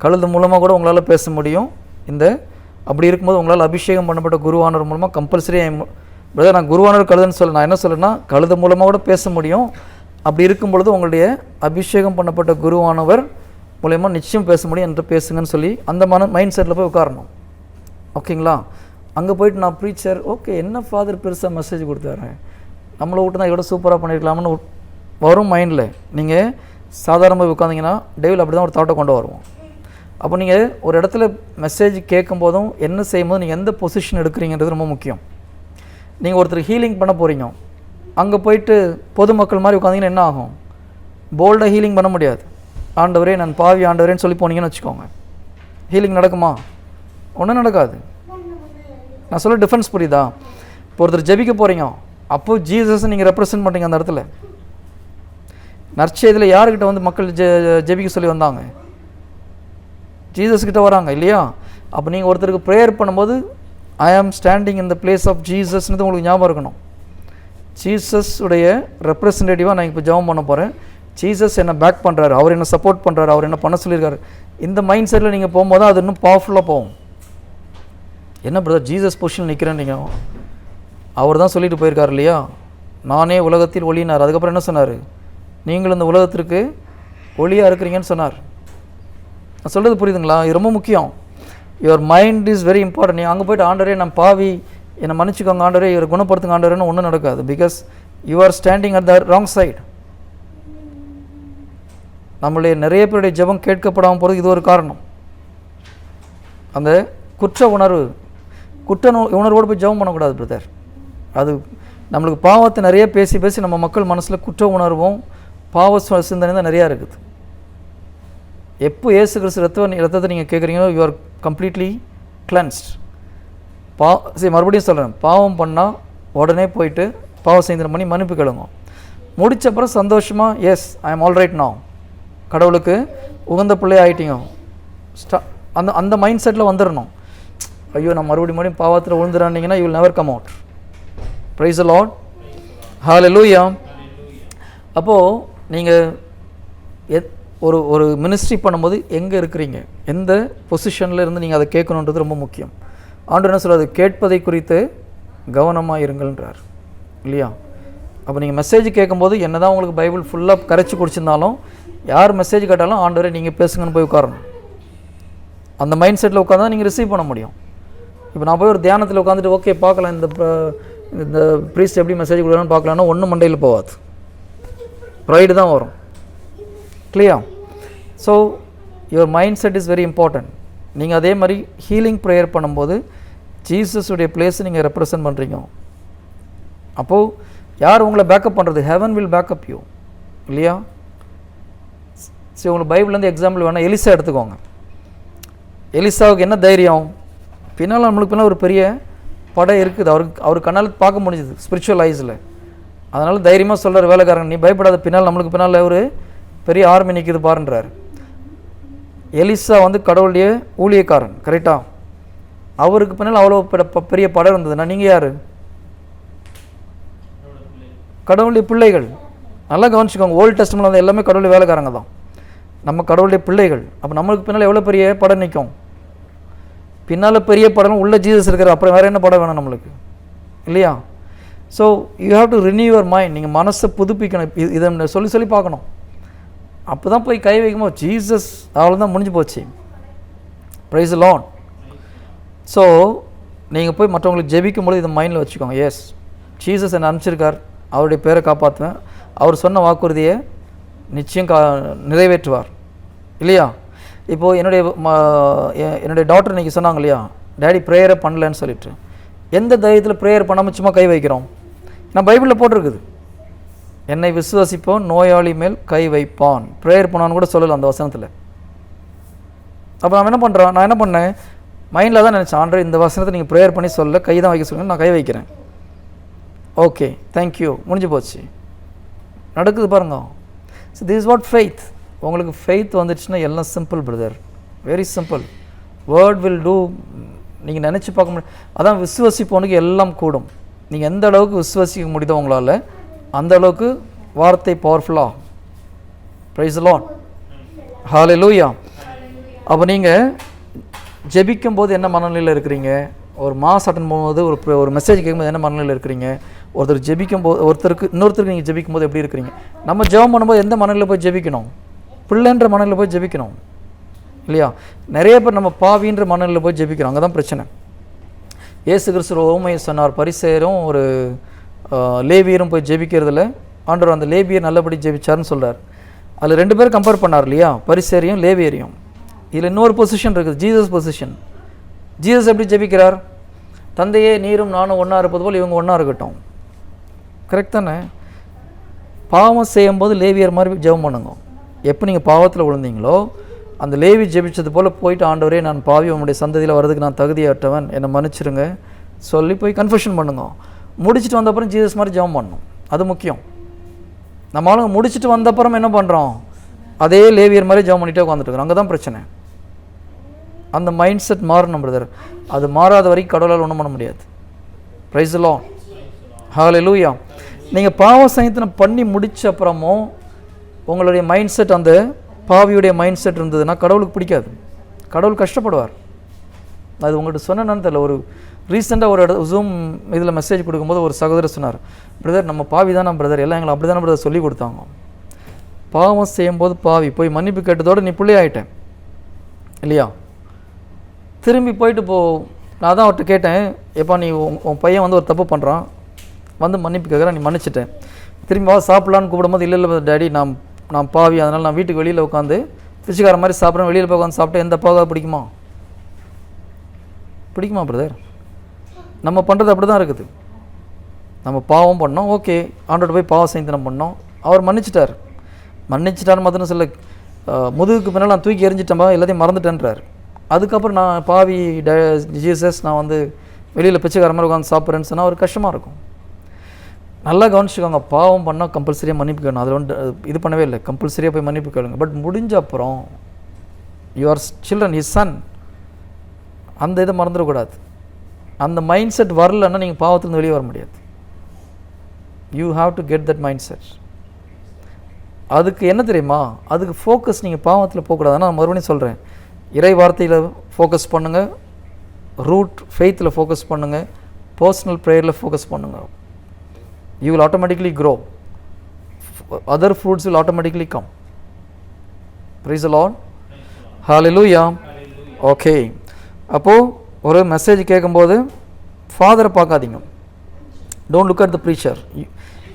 கழுது மூலமாக கூட உங்களால் பேச முடியும். அப்படி இருக்கும்போது உங்களால் அபிஷேகம் பண்ணப்பட்ட குருவானர் மூலமாக கம்பல்சரி பிரதர், நான் குருவானர் கழுதுன்னு சொல்ல, நான் என்ன சொல்லேன்னா கழுது மூலமாக கூட பேச முடியும். அப்படி இருக்கும் பொழுது உங்களுடைய அபிஷேகம் பண்ணப்பட்ட குருவானவர் மூலயமா நிச்சயம் பேச முடியும் என்று பேசுங்கன்னு சொல்லி அந்த மைண்ட் செட்டில் போய் உட்காரணும். ஓகேங்களா? அங்கே போயிட்டு நான் ப்ரீச்சர், ஓகே என்ன ஃபாதர் பெருசாக மெசேஜ் கொடுத்தாரு, நம்மளை விட்டு தான் இதோட சூப்பராக பண்ணியிருக்கலாம்னு வரும் மைண்டில். நீங்கள் சாதாரணமாக உட்காந்திங்கன்னா டெய்லி அப்படி தான் ஒரு தாட்டை கொண்டு வருவோம். அப்போ நீங்கள் ஒரு இடத்துல மெசேஜ் கேட்கும் போதும் என்ன செய்யும்போது நீங்கள் எந்த பொசிஷன் எடுக்கிறீங்கிறது ரொம்ப முக்கியம். நீங்கள் ஒருத்தர் ஹீலிங் பண்ண போகிறீங்க, அங்கே போயிட்டு பொதுமக்கள் மாதிரி உட்காந்திங்கன்னா என்ன ஆகும்? போல்டாக ஹீலிங் பண்ண முடியாது. ஆண்டவரே நான் பாவி ஆண்டவரேன்னு சொல்லி போனீங்கன்னு வச்சுக்கோங்க, ஹீலிங் நடக்குமா? ஒன்றும் நடக்காது. நான் சொல்ல டிஃப்ரென்ஸ் புரியுதா? இப்போ ஒருத்தர் ஜெபிக்க போகிறீங்க, அப்போது ஜீசஸ் நீங்கள் ரெப்ரசன்ட் பண்ணுறீங்க அந்த இடத்துல. நற்செய்தியில் யாருக்கிட்ட வந்து மக்கள் ஜெபிக்க சொல்லி வந்தாங்க? ஜீசஸ்கிட்ட வராங்க இல்லையா? அப்போ நீங்கள் ஒருத்தருக்கு ப்ரேயர் பண்ணும்போது I am standing in the place of ஜீசஸ்ன்றது உங்களுக்கு ஞாபகம் இருக்கணும். ஜீசஸ் உடைய ரெப்ரசன்டேட்டிவாக நான் இப்போ ஜெபம் பண்ண போகிறேன், ஜீசஸ் என்னை பேக் பண்ணுறாரு, அவர் என்ன சப்போர்ட் பண்ணுறாரு, அவர் என்ன பண்ண சொல்லியிருக்காரு. இந்த மைண்ட் செட்டில் நீங்கள் போகும்போது அது இன்னும் பவர்ஃபுல்லாக போகும். என்ன பிரதர் ஜீசஸ் பொசிஷன் நிற்கிறேன், நீங்கள் அவர் தான் சொல்லிட்டு போயிருக்காரு இல்லையா, நானே உலகத்தில் ஒளினார். அதுக்கப்புறம் என்ன சொன்னார்? நீங்கள் இந்த உலகத்திற்கு ஒளியாக இருக்கிறீங்கன்னு சொன்னார். நான் சொல்கிறது புரியுதுங்களா? இது ரொம்ப முக்கியம். Your mind is very important. நீ அங்கே போய்ட்டு ஆண்டவரே நான் பாவி, என்னை மன்னிச்சுக்கோங்க ஆண்டவரே, இவரை குணப்படுத்துங்க ஆண்டவரேன்னு ஒன்றும் நடக்காது. Because you are standing at the wrong side. நம்மளுடைய நிறைய பேருடைய ஜெபம் கேட்கப்படாமல் போகிறது இது ஒரு காரணம். அந்த குற்ற உணர்வோடு போய் ஜெபம் பண்ணக்கூடாது பிரதர். அது நம்மளுக்கு பாவத்தை நிறைய பேசி பேசி நம்ம மக்கள் மனசில் குற்ற உணர்வும் பாவ சிந்தனை தான் நிறையா இருக்குது. எப்போ இயேசு கிறிஸ்து ரத்தத்தை நீங்கள் கேட்குறீங்களோ யூ ஆர் கம்ப்ளீட்லி கிளென்ஸ்ட். சரி, மறுபடியும் சொல்கிறேன், பாவம் பண்ணால் உடனே போயிட்டு பாவ சிந்தனை பண்ணி மன்னிப்பு கேளுங்க. முடித்தப்பறம் சந்தோஷமாக yes I am all right now, கடவுளுக்கு உகந்த பிள்ளை ஆகிட்டீங்க, அந்த மைண்ட் செட்டில் வந்துடணும். ஐயோ நான் மறுபடியும் பாவத்தில் விழுந்துடானீங்கன்னா you will never come out. Praise the lord, hallelujah. அப்போது நீங்கள் ஒரு மினிஸ்ட்ரி பண்ணும்போது எங்கே இருக்கிறீங்க, எந்த பொசிஷனில் இருந்து நீங்கள் அதை கேட்கணுன்றது ரொம்ப முக்கியம். ஆண்டவர் என்ன சொல்கிறது, கேட்பதை குறித்து கவனமாக இருங்கள்ன்றார் இல்லையா? அப்போ நீங்கள் மெசேஜ் கேட்கும்போது என்ன தான் உங்களுக்கு பைபிள் ஃபுல்லாக கரைச்சி குடிச்சிருந்தாலும் யார் மெசேஜ் கேட்டாலும் ஆண்டவரை நீங்கள் பேசுங்கன்னு போய் உட்காரணும். அந்த மைண்ட் செட்டில் உட்காந்து தான் நீங்கள் ரிசீவ் பண்ண முடியும். இப்போ நான் போய் ஒரு தியானத்தில் உட்காந்துட்டு ஓகே பார்க்கலாம் இந்த ப்ரீஸ்ட் எப்படி மெசேஜ் கொடுக்கலான்னு பார்க்கலான்னா ஒன்றும் மண்டையில் போகாது, ப்ரைடு தான் வரும். Clear? So your mind set is very important. நீங்கள் அதே மாதிரி ஹீலிங் ப்ரேயர் பண்ணும்போது ஜீசஸுடைய பிளேஸை நீங்கள் ரெப்ரசன்ட் பண்ணுறீங்க. அப்போது யார் உங்களை பேக்கப் பண்ணுறது? ஹெவன் வில் பேக்கப் யூ இல்லையா? சரி, உங்களுக்கு பைபிள்லேருந்து எக்ஸாம்பிள் வேணால் எலிசா எடுத்துக்கோங்க. எலிசாவுக்கு என்ன தைரியம்? பின்னால் நம்மளுக்கு பின்னால் ஒரு பெரிய படை இருக்குது, அவர் கண்ணால் பார்க்க முடிஞ்சுது ஸ்பிரிச்சுவல் ஐஸில். அதனால் தைரியமாக சொல்கிற வேலைக்காரங்க, நீ பயப்படாத, பின்னால் நம்மளுக்கு பின்னால் ஒரு பெரிய ஆர்மி நிற்கிது பாருன்றார். எலிசா கடவுளுடைய ஊழியக்காரன், கரெக்டாக? அவருக்கு பின்னால் அவ்வளோ பெரிய படம் இருந்ததுன்னா நீங்கள் யார்? கடவுளுடைய பிள்ளைகள். நல்லா கவனிச்சுக்கோங்க, ஓல்டு டெஸ்டமென்ட்ல எல்லாமே கடவுளுடைய வேலைக்காரங்க தான். நம்ம கடவுளுடைய பிள்ளைகள். அப்போ நம்மளுக்கு பின்னால் எவ்வளோ பெரிய படம் நிற்கும்? பின்னால் பெரிய படம் உள்ள ஜீசஸ் இருக்கிற, அப்புறம் வேறு என்ன படம் வேணும் நம்மளுக்கு இல்லையா? So you have to renew your mind. நீங்கள் மனசை புதுப்பிக்கணும். இதை சொல்லி பார்க்கணும். அப்போ தான் போய் கை வைக்கும்போது ஜீசஸ் அவ்வளோதான், முடிஞ்சு போச்சு. Price the Lord. ஸோ நீங்கள் போய் மற்றவங்களுக்கு ஜெபிக்கும்போது இதை மைண்டில் வச்சுக்கோங்க. எஸ், ஜீசஸ் என்னை அனுப்பிச்சிருக்கார், அவருடைய பேரை காப்பாற்றுவேன், அவர் சொன்ன வாக்குறுதியை நிச்சயம் நிறைவேற்றுவார் இல்லையா? இப்போது என்னுடைய டாக்டர் இன்றைக்கி சொன்னாங்க இல்லையா, டேடி ப்ரேயரை பண்ணலன்னு சொல்லிட்டு. எந்த தைரியத்தில் ப்ரேயர் பண்ணாமல் சும்மா கை வைக்கிறோம்? நான் பைபிளில் போட்டிருக்குது, என்னை விசுவாசிப்போன் நோயாளி மேல் கை வைப்பான். ப்ரேயர் பண்ணான்னு கூட சொல்லலை அந்த வசனத்தில். அப்போ நான் என்ன பண்ணேன், மைண்டில் தான் நினச்சேன், ஆண்டவரே இந்த வசனத்தை நீங்கள் ப்ரேயர் பண்ணி சொல்ல, கை தான் வைக்க சொல்லுங்கள், நான் கை வைக்கிறேன். ஓகே, தேங்க்யூ, முடிஞ்சு போச்சு. நடக்குது பாருங்க. So this is what faith. உங்களுக்கு ஃபெய்த் வந்துடுச்சுன்னா எல்லாம் simple brother, very simple. Word will do. நீங்கள் நினச்சி பார்க்க முடியும். அதான் விசுவாசிப்பவனுக்கு எல்லாம் கூடும். நீங்கள் எந்த அளவுக்கு விசுவாசிக்க முடியுதோ உங்களால், அந்த அளவுக்கு வார்த்தை பவர்ஃபுல்லாக. Price the lord, hallelujah. அப்போ நீங்கள் ஜெபிக்கும் போது என்ன மனநிலையில் இருக்கிறீங்க? ஒரு மாஸ் அட்டன் பண்ணும்போது, ஒரு மெசேஜ் கேட்கும்போது என்ன மனநிலையில் இருக்கிறீங்க? ஒருத்தர் ஜெபிக்கும் போது, இன்னொருத்தருக்கு நீங்கள் ஜெபிக்கும் போது எப்படி இருக்கிறீங்க? நம்ம ஜெபம் பண்ணும்போது எந்த மனநிலையில் போய் ஜெபிக்கணும்? பிள்ளைன்ற மனநிலையில் போய் ஜெபிக்கணும் இல்லையா? நிறைய பேர் நம்ம பாவின்ற மனநிலையில் போய் ஜெபிக்கிறோம். அங்கே தான் பிரச்சனை. இயேசு கிறிஸ்து ஓமையை சொன்னார், பரிசேயரும் ஒரு லேவியரும் போய் ஜெபிக்கிறதுல ஆண்டவர் அந்த லேவியர் நல்லபடி ஜெபிச்சார்னு சொல்கிறார். அதில் 2 பேர் கம்பேர் பண்ணார் இல்லையா, பரிசேயரையும் லேவியரையும். இதில் இன்னொரு பொசிஷன் இருக்குது, ஜீசஸ் பொசிஷன். ஜீசஸ் எப்படி ஜெபிக்கிறார்? தந்தையே நீரும் நானும் ஒன்றா இருப்பது போல் இவங்க ஒன்றா இருக்கட்டும். கரெக்ட் தானே? பாவம் செய்யும்போது லேவியர் மாதிரி ஜெபம் பண்ணுங்க. எப்போ நீங்கள் பாவத்தில் விழுந்தீங்களோ அந்த லேவி ஜெபிச்சது போல் போயிட்டு, ஆண்டவரே நான் பாவி, உங்களுடைய சந்ததியில் வர்றதுக்கு நான் தகுதியற்றவன், என்னை மன்னிச்சிருங்க சொல்லி போய் கன்ஃபெஷன் பண்ணுங்க. முடிச்சுட்டு வந்தப்புறம் ஜீசஸ் மாதிரி ஜெபம் பண்ணணும். அது முக்கியம். நம்ம ஆளுங்க முடிச்சுட்டு வந்தப்புறம் என்ன பண்ணுறோம்? அதே லேவியர் மாதிரி ஜெபம் பண்ணிகிட்டே உட்காந்துட்டுருக்கோம். அங்கே தான் பிரச்சனை. அந்த மைண்ட் செட் மாறணும் பிரதர். அது மாறாத வரைக்கும் கடவுளால் ஒன்றும் பண்ண முடியாது. பிரைஸ் தி லார்ட், ஹல்லேலூயா. நீங்கள் பாவ சங்கீதனம் பண்ணி முடிச்ச அப்புறமும் உங்களுடைய மைண்ட் செட் அந்த பாவியுடைய மைண்ட் செட் இருந்ததுன்னா கடவுளுக்கு பிடிக்காது, கடவுள் கஷ்டப்படுவார். அது உங்கள்கிட்ட சொன்னேன்னு தெரியல. ஒரு ரீசெண்டாக ஒரு ஜூம் இதில் மெசேஜ் கொடுக்கும்போது ஒரு சகோதரர் சொன்னார், பிரதர் நம்ம பாவி தானே பிரதர், எல்லாம் எங்களை அப்படி தானே பிரதர் சொல்லி கொடுத்தாங்க. பாவம் செய்யும்போது பாவி போய் மன்னிப்பு கேட்டதோடு நீ பிள்ளை ஆகிட்டேன். இல்லையா? திரும்பி போயிட்டு நான் தான் அவர்கிட்ட கேட்டேன், எப்பா நீ உன் பையன் வந்து ஒரு தப்பு பண்ணுறான், வந்து மன்னிப்பு கேட்குறான், நீ மன்னிச்சிட்டேன், திரும்பி வா சாப்பிட்லான்னு கூப்பிடும்போது இல்லை இல்லை டேடி நான் பாவி, அதனால் நான் வீட்டுக்கு வெளியில் உட்காந்து பிச்சைக்கார மாதிரி சாப்பிட்றேன், வெளியில் போய் உட்காந்து சாப்பிட்டேன், எந்த அப்பாவாக பிடிக்குமா? பிடிக்குமா பிரதர்? நம்ம பண்ணுறது அப்படி தான் இருக்குது. நம்ம பாவம் பண்ணோம், ஓகே, ஆண்டோட போய் பாவ சைந்தனம் பண்ணோம், அவர் மன்னிச்சிட்டான்னு மாத்திரம் சொல்ல, முதுகுக்கு பின்னால் நான் தூக்கி எறிஞ்சிட்டேன்பா, எல்லாத்தையும் மறந்துட்டேன்றார். அதுக்கப்புறம் நான் பாவி ஜீசஸ் நான் வந்து வெளியில் பிச்சைக்கார மாதிரி உட்காந்து சாப்பிட்றேன்னு சொன்னால் ஒரு கஷ்டமாக இருக்கும். நல்லா கவனிச்சுக்கோங்க, பாவம் பண்ணால் கம்பல்சரியாக மன்னிப்பு கேட்கணும். அதில் வந்து இது பண்ணவே இல்லை, கம்பல்சரியாக போய் மன்னிப்பு கேளுங்க. பட் முடிஞ்ச அப்புறம் யுவர் சில்ட்ரன் இஸ் சன், அந்த இதை மறந்துடக்கூடாது. அந்த மைண்ட் செட் வரலன்னா நீங்கள் பாவத்துலேருந்து வெளியே வர முடியாது. You have to get that mind set. அதுக்கு என்ன தெரியுமா, அதுக்கு ஃபோக்கஸ் நீங்கள் பாவத்தில் போகக்கூடாது. ஆனால் நான் மறுபடியும் சொல்கிறேன், இறை வார்த்தையில் ஃபோக்கஸ் பண்ணுங்கள், ரூட் ஃபெய்த்தில் ஃபோக்கஸ் பண்ணுங்கள், பர்சனல் ப்ரேயரில் ஃபோக்கஸ் பண்ணுங்கள். You will automatically grow. Other fruits will automatically come. Praise the Lord. Hallelujah. Okay. அப்போது ஒரு மெசேஜ் கேட்கும்போது ஃபாதரை பார்க்காதீங்க. Don't look at the preacher.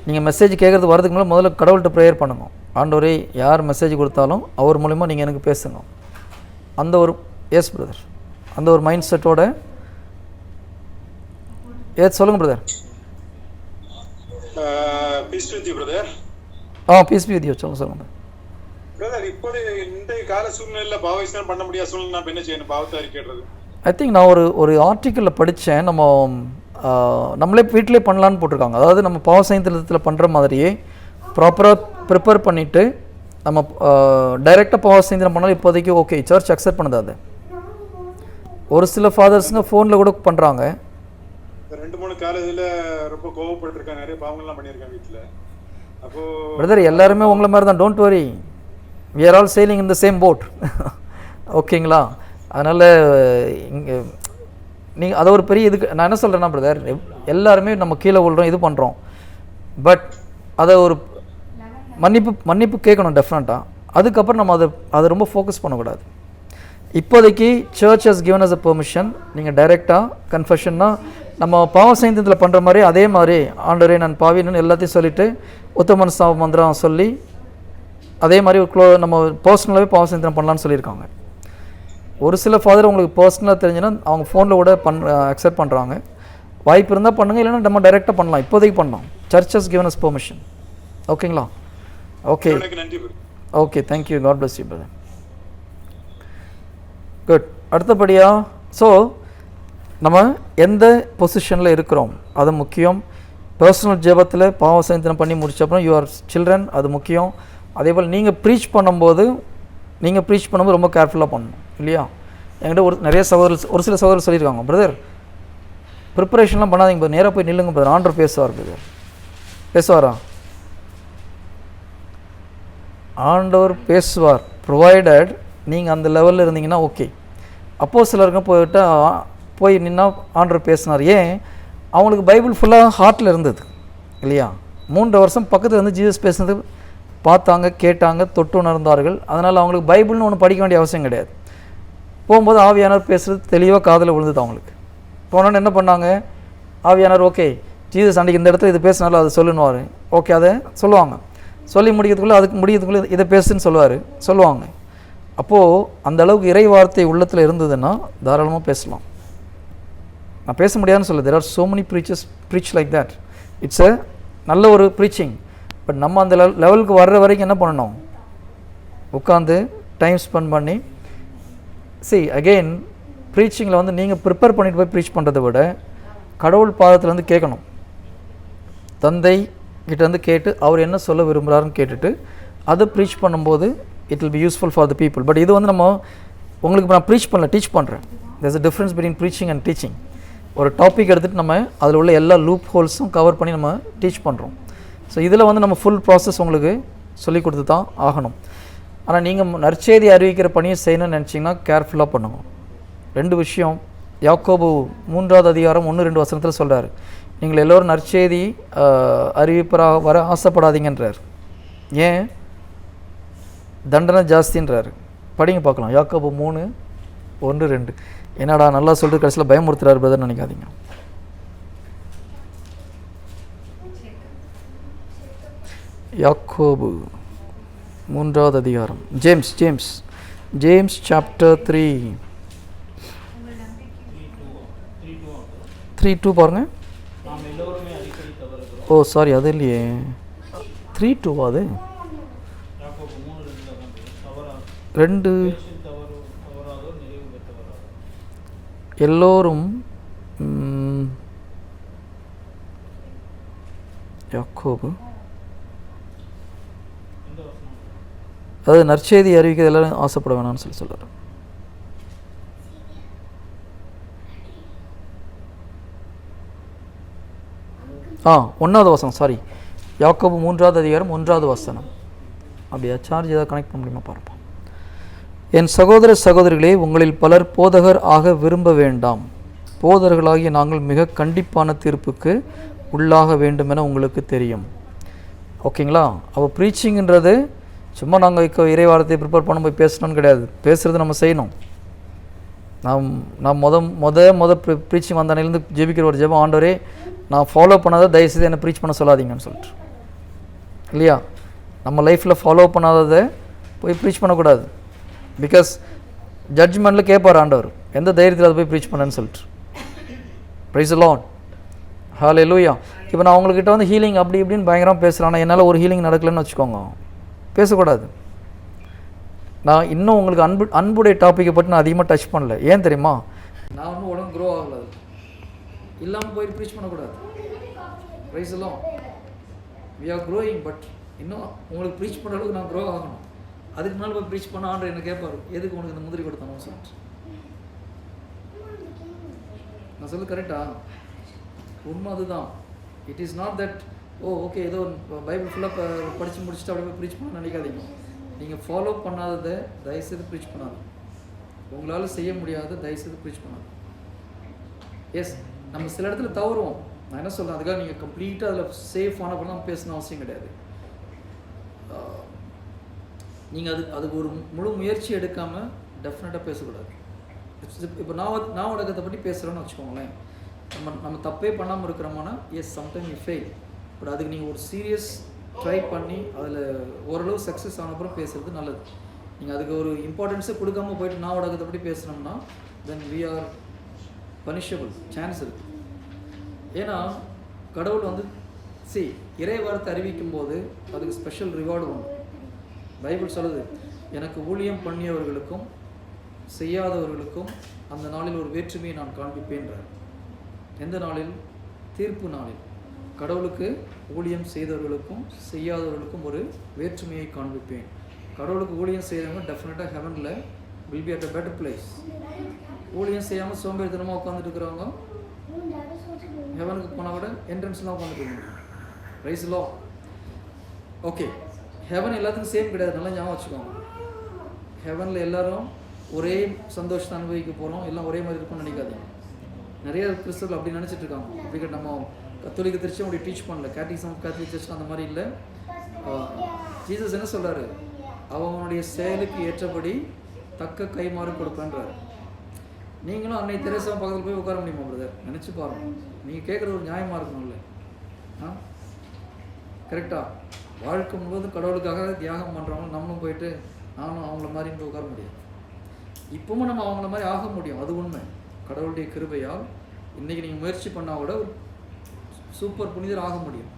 நீங்கள் மெசேஜ் கேட்குறது வரதுக்கு முன்னாடி முதல்ல கடவுள்கிட்ட ப்ரேயர் பண்ணுங்க. ஆண்டவரே யார் மெசேஜ் கொடுத்தாலும் அவர் மூலிமா நீங்கள் எனக்கு பேசுங்க. அந்த ஒரு எஸ் பிரதர், அந்த ஒரு மைண்ட் செட்டோட சொல்லுங்கள் brother. Peace with you brother. Peace with you. சொல்லுங்க பிரதர். இப்போது இந்த கால சூழ்நிலையில் பாவவிசனம் பண்ண முடியாத சூழ்நிலை நான் என்ன செய்யணும்? பாவத்தை அறிக்கைறது ஐ திங்க் நான் ஒரு ஆர்டிக்கிளில் படித்தேன், நம்மளே வீட்டிலே பண்ணலான்னு போட்டிருக்காங்க. அதாவது நம்ம பாவ சைந்தனத்தில் பண்ணுற மாதிரியே ப்ராப்பராக ப்ரிப்பேர் பண்ணிவிட்டு நம்ம டைரெக்டாக பாவ சைந்தனம் பண்ணாலும் இப்போதைக்கு ஓகே, சர்ச் அக்செப்ட் பண்ணுது. அது ஒரு சில ஃபாதர்ஸுங்க ஃபோனில் கூட பண்ணுறாங்க. 2-3 காலேஜில் ரொம்ப கோவப்பட்டிருக்காங்க, நிறைய பாவங்கள்லாம் பண்ணியிருக்காங்க வீட்டில். அப்போது பிரதர் எல்லாருமே உங்களை மாதிரி தான், don't worry, we are all sailing in the same boat. ஓகேங்களா? அதனால் இங்கே நீங்கள் அதை ஒரு பெரிய இதுக்கு நான் என்ன சொல்கிறேன்னா பிரதர், எல்லாருமே நம்ம கீழே விழுறோம், இது பண்ணுறோம். பட் அதை ஒரு மன்னிப்பு கேட்கணும் டெஃபினட்டாக. அதுக்கப்புறம் நம்ம அதை ரொம்ப ஃபோக்கஸ் பண்ணக்கூடாது. இப்போதைக்கு church has given us a permission. நீங்கள் டைரெக்டாக கன்ஃபெஷன்னா நம்ம பாவ சைந்தத்தில் பண்ணுற மாதிரி அதே மாதிரி ஆண்டவரே நான் பாவின்னு எல்லாத்தையும் சொல்லிவிட்டு உத்தமன் ஸ்தாப மந்திரம் சொல்லி அதே மாதிரி நம்ம பர்சனலாகவே பாவ சைந்தனம் பண்ணலான்னு சொல்லியிருக்காங்க. ஒரு சில ஃபாதர் உங்களுக்கு பர்சனலாக தெரிஞ்சுன்னா அவங்க ஃபோனில் கூட அக்செப்ட் பண்ணுறாங்க. வாய்ப்பு இருந்தால் பண்ணுங்கள், இல்லைன்னா நம்ம டைரெக்டாக பண்ணலாம். இப்போதைக்கு பண்ணலாம். Church has given us permission. ஓகேங்களா? Okay okay, thank you. God bless you brother. Good. அடுத்தபடியாக ஸோ நம்ம எந்த பொசிஷனில் இருக்கிறோம் அது முக்கியம். பர்சனல் ஜெபத்தில் பாவ சைந்தனம் பண்ணி முடிச்சப்பறம் யுவர் சில்ட்ரன், அது முக்கியம். அதே போல் நீங்கள் ப்ரீச் பண்ணும்போது ரொம்ப கேர்ஃபுல்லாக பண்ணணும் இல்லையா? என்கிட்ட ஒரு சில சகோதரர் சொல்லியிருக்காங்க, பிரதர் ப்ரிப்பரேஷன்லாம் பண்ணாதீங்க பிரதர், நேராக போய் நில்லுங்க பிரதர், ஆண்டவர் பேசுவார் பிரதர். பேசுவாரா? ஆண்டவர் பேசுவார், ப்ரொவைடட் நீங்கள் அந்த லெவலில் இருந்தீங்கன்னா ஓகே. அப்போது சிலருக்கு போய் நின்னா ஆண்டவர் பேசினார். ஏன்? அவங்களுக்கு பைபிள் ஃபுல்லாக ஹார்ட்டில் இருந்தது இல்லையா? 3 வருஷம் பக்கத்தில் வந்து ஜீசஸ் பேசுனது பார்த்தாங்க, கேட்டாங்க, தொட்டு உணர்ந்தார்கள். அதனால் அவங்களுக்கு பைபிள்னு ஒன்று படிக்க வேண்டிய அவசியம் கிடையாது. போகும்போது ஆவியானவர் பேசுகிறது தெளிவாக காதில் விழுந்தது அவங்களுக்கு. போனோன்னு என்ன பண்ணாங்க, ஆவியானவர் ஓகே ஜீசஸ் அன்றைக்கி இந்த இடத்துல இது பேசினாலும் அதை சொல்லுன்னுவார். ஓகே, அதை சொல்லுவாங்க. சொல்லி முடிக்கிறதுக்குள்ளே இதை பேசுன்னு சொல்லுவாங்க. அப்போது அந்த அளவுக்கு இறை வார்த்தை உள்ளத்தில் இருந்ததுன்னா தாராளமாக பேசலாம். நான் பேச முடியாதுன்னு சொல்ல, there are so many preachers preach like that. It's a நல்ல ஒரு ப்ரீச்சிங். பட் நம்ம அந்த லெவலுக்கு வர்ற வரைக்கும் என்ன பண்ணணும்? உட்காந்து டைம் ஸ்பெண்ட் பண்ணி அகெயின் ப்ரீச்சிங்கில் வந்து நீங்கள் ப்ரிப்பேர் பண்ணிட்டு போய் ப்ரீச் பண்ணுறதை விட கடவுள் பாதத்துலேருந்து கேட்கணும். தந்தை கிட்டேருந்து கேட்டு அவர் என்ன சொல்ல விரும்புகிறாருன்னு கேட்டுட்டு அதை ப்ரீச் பண்ணும்போது it will be useful for the people. But இது வந்து உங்களுக்கு நான் ப்ரீச் பண்ணல, டீச் பண்ணுறேன். there's a difference between preaching and teaching. ஒரு டாபிக் எடுத்துகிட்டு நம்ம அதில் உள்ள எல்லா லூப் ஹோல்ஸும் கவர் பண்ணி நம்ம டீச் பண்ணுறோம். ஸோ இதில் வந்து நம்ம ஃபுல் ப்ராசஸ் உங்களுக்கு சொல்லிக் கொடுத்து தான் ஆகணும். ஆனால் நீங்கள் நற்செய்தி அறிவிக்கிற பணியை செய்யணும்னு நினச்சிங்கன்னா கேர்ஃபுல்லாக பண்ணுங்க. 2 விஷயம் யாக்கோபு 3வது அதிகாரம் 1-2 வசனத்தில் சொல்கிறார், நீங்கள் எல்லோரும் நற்செய்தி அறிவிப்பராக வர ஆசைப்படாதீங்கன்றார். ஏன்? தண்டனை ஜாஸ்தின்றார். படிங்க பார்க்கலாம். யாக்கோபு 3 1 2. என்னடா நல்லா சொல்லிட்டு கடைசியில் பயமுறுத்துறாரு பிரதர் நினைக்காதீங்க. யாக்கோபு 3வது அதிகாரம். ஜேம்ஸ் சாப்டர் 3:2 பாருங்க. ஓ சாரி, அது இல்லையே, 3:2 அது 2. எல்லோரும் யாக்கோபு, அது நற்செய்தி அறிவிக்க எல்லாரும் ஆசைப்பட வேணாம்னு சொல்லி சொல்கிறார். ஒன்றாவது வசனம், சாரி, யாக்கோபு 3வது அதிகாரம் 1வது வசனம். அப்படியா, சார்ஜ் ஏதாவது கனெக்ட் பண்ண முடியுமா பார்ப்போம். என் சகோதர சகோதரிகளே, உங்களில் பலர் போதகர் ஆக விரும்ப வேண்டாம். போதகர்களாகிய நாங்கள் மிக கண்டிப்பான தீர்ப்புக்கு உள்ளாக வேண்டும் என உங்களுக்கு தெரியும். ஓகேங்களா? அப்போ ப்ரீச்சிங்கிறது சும்மா நாங்கள் இறை வார்த்தையை ப்ரிப்பேர் பண்ண போய் பேசணும்னு கிடையாது. பேசுகிறது நம்ம செய்யணும். நான் மொத ப்ரீச்சிங் வந்தானிலேருந்து ஜெபிக்கிற ஒரு ஜெபம், ஆண்டவரே நான் ஃபாலோ பண்ணாத தயவுசெய்து என்னை ப்ரீச் பண்ண சொல்லாதீங்கன்னு சொல்லிட்டு, இல்லையா? நம்ம லைஃப்பில் ஃபாலோ பண்ணாததை போய் ப்ரீச் பண்ணக்கூடாது. பிகாஸ் ஜட்ஜ்மெண்ட்டில் கேட்பார் ஆண்டவர், எந்த தைரியத்தில் அதை போய் ப்ரீச் பண்ணேன்னு சொல்லிட்டு. பிரைஸ் தி லார்ட், ஹல்லேலூயா. இப்போ நான் உங்கள்கிட்ட வந்து ஹீலிங் அப்படி இப்படின்னு பயங்கரமாக பேசுகிறேன், ஆனால் என்னால் ஒரு ஹீலிங் நடக்கலைன்னு வச்சுக்கோங்க, பேசக்கூடாது. நான் இன்னும் உங்களுக்கு அன்புடைய டாப்பிக்கை பற்றி நான் அதிகமாக டச் பண்ணல. ஏன் தெரியுமா? நான் வந்து உடம்பு க்ரோ ஆகல, இல்லாமல் போய் ப்ரீச் பண்ணக்கூடாது. Praise the lord, we are growing, but இன்னும் உங்களுக்கு ப்ரீச் பண்ணுற அளவுக்கு நான் க்ரோ ஆகணும். அதுக்கு முன்னால் போய் ப்ரீச் பண்ண ஆண்டவர் என்ன கேட்பார், எதுக்கு உனக்கு இந்த முந்திரி கொடுத்தணும் சொல்லிட்டு. நான் சொல்ல கரெக்டா? உண்மை அதுதான். It is not that okay ஏதோ பைபிள் ஃபுல்லாக படித்து முடிச்சுட்டு அப்படியே போய் ப்ரீச் பண்ண நினைக்காதீங்க. நீங்கள் ஃபாலோ பண்ணாததை தயவுசெய்து ப்ரீச் பண்ணாது. உங்களால் செய்ய முடியாத தயவுசெய்து ப்ரீச் பண்ணாது. எஸ், நம்ம சில இடத்துல தவறுவோம். நான் என்ன சொல்கிறேன், அதுக்காக நீங்கள் கம்ப்ளீட்டாக அதில் சேஃப் ஆனப்போ தான் பேசணும் அவசியம் கிடையாது. நீங்கள் அதுக்கு ஒரு முழு முயற்சி எடுக்காமல் டெஃபினட்டாக பேசக்கூடாது. இப்போ நான் உலகத்தை பற்றி பேசுகிறேன்னு வச்சுக்கோங்களேன், நம்ம தப்பே பண்ணாமல் இருக்கிறோம்னா yes sometime you fail. But அதுக்கு நீங்கள் ஒரு சீரியஸ் ட்ரை பண்ணி அதில் ஓரளவு சக்ஸஸ் ஆனப்புறம் பேசுகிறது நல்லது. நீங்கள் அதுக்கு ஒரு இம்பார்ட்டன்ஸை கொடுக்காமல் போயிட்டு நான் உலகத்தை பற்றி பேசுனோம்னா then we are punishable chance இருக்குது. ஏன்னா கடவுள் வந்து இறை வார்த்தை அறிவிக்கும் போது அதுக்கு ஸ்பெஷல் ரிவார்டு உண்டு. பைபிள் சொல்லுது, எனக்கு ஊழியம் பண்ணியவர்களுக்கும் செய்யாதவர்களுக்கும் அந்த நாளில் ஒரு வேற்றுமையை நான் காண்பிப்பேன்றார். எந்த நாளில்? தீர்ப்பு நாளில். கடவுளுக்கு ஊழியம் செய்தவர்களுக்கும் செய்யாதவர்களுக்கும் ஒரு வேற்றுமையை காண்பிப்பேன். கடவுளுக்கு ஊழியம் செய்கிறவங்க டெஃபினட்டாக ஹெவனில் will be at a better place. ஊழியம் செய்யாமல் சோம்பேறித்தனமாக உட்காந்துட்டு இருக்கிறவங்க ஹெவனுக்கு போனால் கூட என்ட்ரன்ஸ்லாம் உட்காந்துட்டு. Price the lord. Okay, heaven எல்லாத்துக்கும் சேம் கிடையாது, நல்லா ஞாபகம் வச்சுக்கோங்க. ஹெவனில் எல்லாரும் ஒரே சந்தோஷத்தை அனுபவிக்க போகிறோம், எல்லாம் ஒரே மாதிரி இருக்கும்னு நினைக்காதீங்க. நிறைய கிறிஸ்தவர்கள் அப்படி நினச்சிட்டு இருக்காங்க. அப்படி நம்ம கத்தோலிக்க திருச்சி அப்படி டீச் பண்ணல, கேத்தலிக் சர்ச் அந்த மாதிரி இல்லை. ஜீசஸ் என்ன சொல்கிறாரு, அவனுடைய செயலுக்கு ஏற்றபடி தக்க கைமாறு கொடுப்பேன்றார். நீங்களும் அன்னை தெரேசா பக்கத்தில் போய் உட்கார முடியுமா பிரதர்? நினச்சி பாருங்கள். நீங்கள் கேட்குறது ஒரு நியாயமாக இருக்கணும்ல? கரெக்டாக வாழ்க்கை முழுவதும் கடவுளுக்காக தியாகம் பண்ணுறவங்க நம்மளும் போயிட்டு நானும் அவங்கள மாதிரி போய் உட்கார முடியாது. இப்பவும் நம்ம அவங்கள மாதிரி ஆக முடியும், அது உண்மை. கடவுளுடைய கிருபையால் இன்றைக்கி நீங்கள் முயற்சி பண்ணால் கூட சூப்பர் புனிதர் ஆக முடியும்.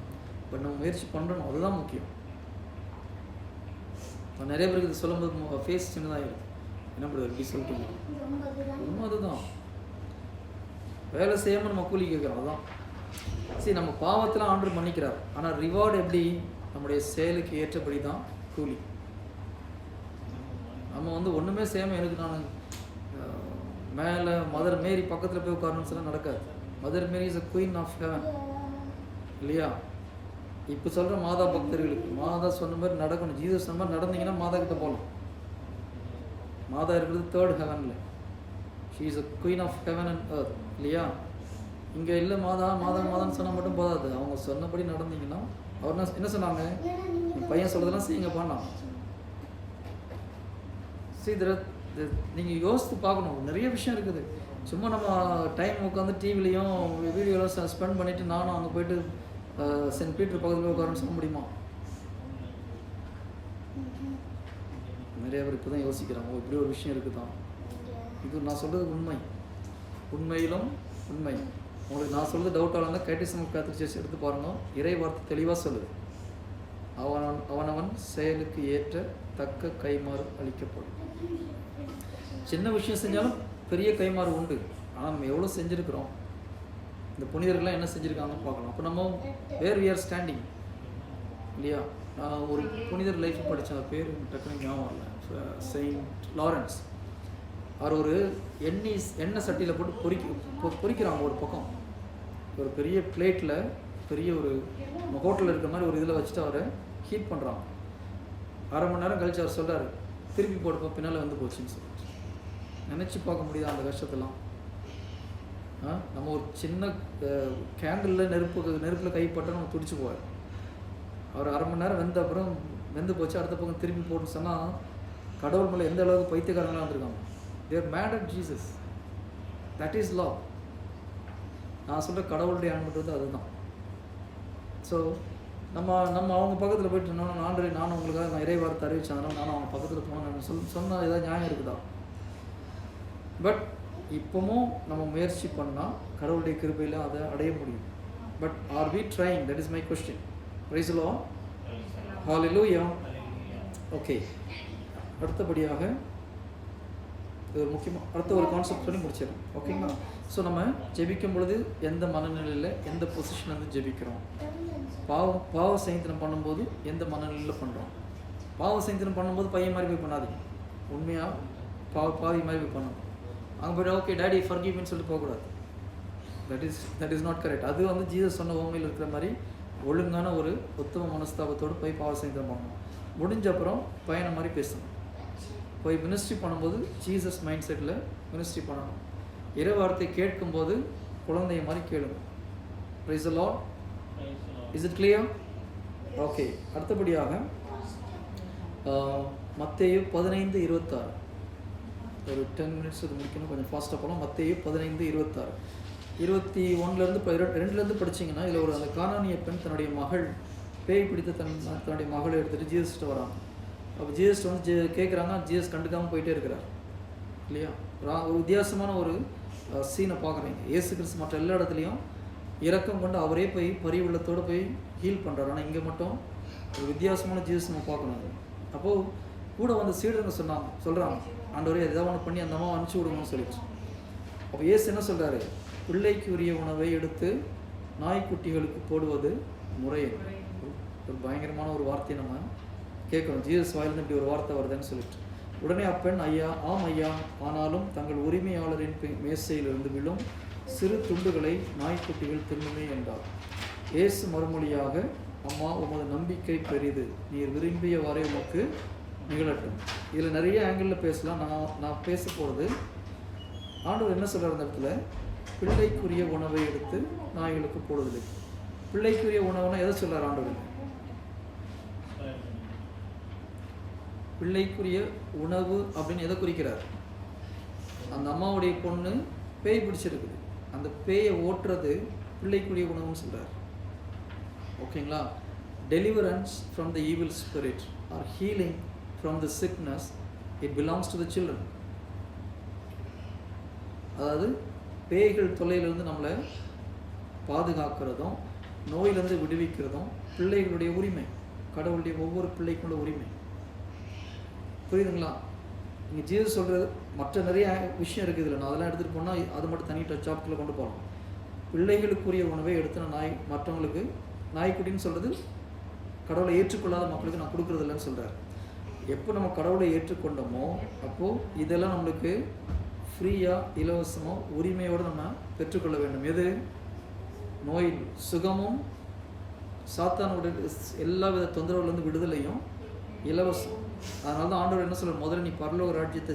பட் நம்ம முயற்சி பண்ணுறோம், அதுதான் முக்கியம். நிறைய பேருக்கு இது சொல்லும்போது ஃபேஸ் சின்னதாக இருக்குது. என்ன பண்ணுறது, எப்படி சொல்லிட்டீங்க? உண்மை அதுதான். வேலை செய்யாமல் நம்ம கூலி கேட்குறோம், அதுதான். நம்ம பாவத்தில் ஆண்டவர் மன்னிக்கிறார், ஆனால் ரிவார்டு எப்படி? நம்முடைய செயலுக்கு ஏற்றபடி தான் கூலி. நம்ம வந்து ஒன்றுமே செய்யாமல் எனக்கு நான் மேலே மதர் மேரி பக்கத்தில் போய் உட்காரணும்னு சொன்னால் நடக்காது. Mother Mary is a queen of heaven, இல்லையா? இப்போ சொல்கிற மாதா பக்தர்களுக்கு மாதா சொன்ன மாதிரி நடக்கணும். ஜீசஸ் சொன்ன மாதிரி நடந்தீங்கன்னா மாதா கிட்ட போகலாம். மாதா இருக்கிறது 3rd ஹெவனில். She is a queen of heaven and earth, இல்லையா? இங்கே இல்லை மாதான்னு சொன்னால் மட்டும் போதாது. அவங்க சொன்னபடி நடந்தீங்கன்னா, அவர் என்ன சொன்னாங்க, என் பையன் சொல்கிறதெல்லாம் செய்யுங்க பண்ணான். நீங்கள் யோசித்து பார்க்கணும். நிறைய விஷயம் இருக்குது. சும்மா நம்ம டைம் உட்காந்து டிவிலையும் வீடியோலாம் ஸ்பெண்ட் பண்ணிவிட்டு நானும் அங்கே போய்ட்டு சென்ட் பீட்டர் பக்கத்தில் உட்காரன்னு சொல்ல முடியுமா? நிறைய பேர் இப்போ தான் யோசிக்கிறாங்க, இப்படி ஒரு விஷயம் இருக்குதான். இது நான் சொல்கிறது உண்மை, உண்மையிலும் உண்மை. உங்களுக்கு நான் சொல்கிறது டவுட்டாக இருந்தால் கேட்டிசம் ஆஃப் கேத்தலிக் சர்ச் எடுத்து பாருங்கள். இறை வார்த்தை தெளிவாக சொல்லுது, அவனவன் செயலுக்கு ஏற்ற தக்க கைமாறு அளிக்கப்படும். சின்ன விஷயம் செஞ்சாலும் பெரிய கைமாறு உண்டு. ஆனால் நம்ம எவ்வளோ செஞ்சுருக்கிறோம், இந்த புனிதர்கள்லாம் என்ன செஞ்சுருக்காங்கன்னு பார்க்கலாம். அப்போ நம்ம வேர் வி ஆர் ஸ்டாண்டிங் இல்லையா? நான் ஒரு புனிதர் லைஃப் படித்தேன், அது பேர் டக்குனு ஞாபகம் இல்லை. Saint Lawrence. அவர் ஒரு எண்ணெய் சட்டியில் போட்டு பொரிக்கிறாங்க. ஒரு பக்கம் ஒரு பெரிய பிளேட்டில் பெரிய ஒரு ஹோட்டலில் இருக்கிற மாதிரி ஒரு இதில் வச்சுட்டு அவரை ஹீட் பண்ணுறாங்க. அரை மணி நேரம் கழிச்சு அவர் சொல்கிறார், திருப்பி போட்டப்போ பின்னால் வந்து போச்சுன்னு சொல்லிட்டு. நினச்சி பார்க்க முடியாது அந்த கஷ்டத்தெல்லாம். நம்ம ஒரு சின்ன கேண்டிலில் நெருப்பில் கைப்பட்ட நம்ம துடிச்சு போவார். அவர் அரை மணி நேரம் வெந்த அப்புறம் வெந்து போச்சு, அடுத்த பக்கம் திருப்பி போட்டுன்னு சொன்னால் கடவுள் மேலே எந்த அளவுக்கு பைத்தியக்காரங்களாம் வந்திருக்காங்க. They're mad at Jesus. That is love. நான் சொல்கிற கடவுளுடைய அன்புன்றது அதுதான். ஸோ நம்ம அவங்க பக்கத்தில் போயிட்டு நானும் உங்களுக்காக நான் இறைவார்த்தை அறிவிச்சாங்க, நானும் அவங்க பக்கத்தில் போனேன் சொன்னால் ஏதாவது நியாயம் இருக்குதா? பட் இப்போவும் நம்ம முயற்சி பண்ணால் கடவுளுடைய கிருபையில் அதை அடைய முடியும். But are we trying? That is my question. Praise the lord. Hallelujah. Okay, அடுத்தபடியாக ஒரு முக்கியமாக அடுத்த ஒரு கான்செப்ட் பண்ணி முடிச்சிடும். ஓகேங்களா? ஸோ நம்ம ஜெபிக்கும் பொழுது எந்த மனநிலையில் எந்த பொசிஷன் வந்து ஜெபிக்கிறோம், பாவ சைந்தனம் பண்ணும்போது எந்த மனநிலையில் பண்ணுறோம். பாவ சைந்தனம் பண்ணும்போது பையன் மாதிரி போய் பண்ணாதீங்க, உண்மையாக பாவி மாதிரி போய் பண்ணணும். அங்கே போய்ட்டு ஓகே டேடி ஃபர்கிவ்ன்னு சொல்லிட்டு போகக்கூடாது. That is not correct. அது வந்து ஜீசஸ் சொன்ன ஓமையில் இருக்கிற மாதிரி ஒழுங்கான ஒரு உத்தம மனஸ்தாபத்தோடு போய் பாவ சைந்தனம் பண்ணணும். முடிஞ்ச அப்புறம் பையனை மாதிரி பேசணும். போய் மினிஸ்ட்ரி பண்ணும்போது ஜீசஸ் மைண்ட் செட்டில் மினிஸ்ட்ரி பண்ணணும். இறை வார்த்தை கேட்கும்போது குழந்தைய மாதிரி கேளுங்க. Price the Lord. Is it clear? Okay, அடுத்தபடியாக மத்தேயு 15:26. ஒரு 10 மினிட்ஸ் இது முடிக்கணும், கொஞ்சம் ஃபாஸ்ட்டாக போகலாம். மத்தேயு 15:26 21 படிச்சிங்கன்னா இதில் ஒரு அந்த கானானிய பெண் தன்னுடைய மகள் பேய் பிடித்த தன்னுடைய மகளை எடுத்துகிட்டு ஜீசஸ்ட்டு வராங்க. அப்போ ஜீசஸ் வந்து கேட்குறாங்க, ஜீசஸ் கண்டுக்காமல் போயிட்டே இருக்கிறார் இல்லையா? ஒரு வித்தியாசமான ஒரு சீனை பார்க்குறீங்க. இயேசு கிறிஸ்து மற்ற எல்லா இடத்துலையும் இரக்கம் கொண்டு அவரே போய் பரிவுள்ளத்தோடு போய் ஹீல் பண்ணுறாரு. ஆனால் இங்கே மட்டும் ஒரு வித்தியாசமான ஜீசஸ் நம்ம பார்க்கணும். அப்போது கூட வந்து சீடருங்க சொல்கிறாங்க, ஆண்டவரே ஏதாவது ஒன்று பண்ணி அந்த அம்மா அனுப்பிச்சி விடுங்கன்னு சொல்லிடுச்சு. அப்போ இயேசு என்ன சொல்கிறாரு? பிள்ளைக்கு உரிய உணவை எடுத்து நாய்க்குட்டிகளுக்கு போடுவது முறை. ஒரு பயங்கரமான ஒரு வார்த்தையை நம்ம கேட்குறோம். ஜீசஸ் வாயிலிருந்து இப்படி ஒரு வார்த்தை வருதுன்னு சொல்லிட்டு உடனே அப்பெண், ஐயா, ஆம் ஐயா, ஆனாலும் தங்கள் உரிமையாளரின் மேசையிலிருந்து விழும் சிறு துண்டுகளை நாய்க்குட்டிகள் தின்னுமே என்றார். இயேசு மறுமொழியாக, அம்மா, உமது நம்பிக்கை பெரிது, நீர் விரும்பியவாறே உமக்கு நிகழட்டும். இதில் நிறைய ஆங்கிளில் பேசலாம். நான் பேச போகிறது ஆண்டவர் என்ன சொல்கிறார் அந்த இடத்துல? பிள்ளைக்குரிய உணவை எடுத்து நாய்களுக்கு போடுவதில்லை. பிள்ளைக்குரிய உணவுனா எதை சொல்கிறார் ஆண்டவர்? பிள்ளைக்குரிய உணவு அப்படின்னு எதை குறிக்கிறார்? அந்த அம்மாவுடைய பொண்ணு பேய் பிடிச்சிருக்குது, அந்த பேயை ஓட்டுறது பிள்ளைக்குரிய உணவுன்னு சொல்கிறார். ஓகேங்களா? Deliverance from the evil spirit or healing from the sickness, it belongs to the children. அதாவது பேய்கள் தொல்லையிலிருந்து நம்மளை பாதுகாக்கிறதும் நோயிலிருந்து விடுவிக்கிறதும் பிள்ளைகளுடைய உரிமை, கடவுளுடைய ஒவ்வொரு பிள்ளைக்குள்ள உரிமை. புரியுதுங்களா? இங்கே ஜீசஸ் சொல்கிறது மற்ற நிறைய விஷயம் இருக்குது இதில். நான் அதெல்லாம் எடுத்துகிட்டு போனால் அது மட்டும் தனி சாப்டரில் கொண்டு போகலாம். பிள்ளைகளுக்குரிய உணவை எடுத்து மற்றவங்களுக்கு நாய்க்குட்டின்னு சொல்கிறது கடவுளை ஏற்றுக்கொள்ளாத மக்களுக்கு நான் கொடுக்குறதில்லன்னு சொல்கிறார். எப்போ நம்ம கடவுளை ஏற்றுக்கொண்டோமோ அப்போது இதெல்லாம் நம்மளுக்கு ஃப்ரீயாக இலவசமாக உரிமையோடு நம்ம பெற்றுக்கொள்ள வேண்டும். எது? நோய் சுகமும் சாத்தானுடைய எல்லா வித தொந்தரவுலேருந்து விடுதலையும் இலவசம். அதனால தான் ஆண்டவர் என்ன சொல்கிறார்? முதல்ல நீ பரலோக ராஜ்யத்தை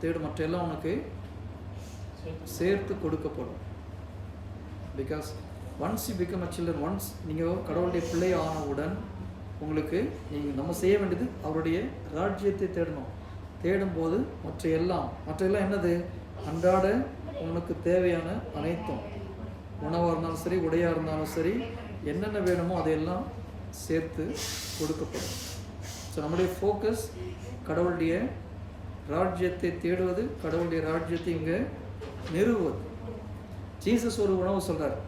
தேடு, மற்ற எல்லாம் உனக்கு சேர்த்து கொடுக்கப்படும். Because once you become a children, once நீங்கள் கடவுளுடைய பிள்ளை ஆனவுடன் உங்களுக்கு நம்ம செய்ய வேண்டியது அவருடைய ராஜ்யத்தை தேடணும். தேடும்போது மற்றையெல்லாம் என்னது? அன்றாட உனக்கு தேவையான அனைத்தும், உணவாக இருந்தாலும் சரி, உடையாக இருந்தாலும் சரி, என்னென்ன வேணுமோ அதையெல்லாம் சேர்த்து கொடுக்கப்படும். ஸோ நம்முடைய ஃபோக்கஸ் கடவுளுடைய ராஜ்யத்தை தேடுவது, கடவுளுடைய ராஜ்யத்தை இங்கே நிறுவுவது. ஜீசஸ் ஒரு உணவு சொல்கிறார்,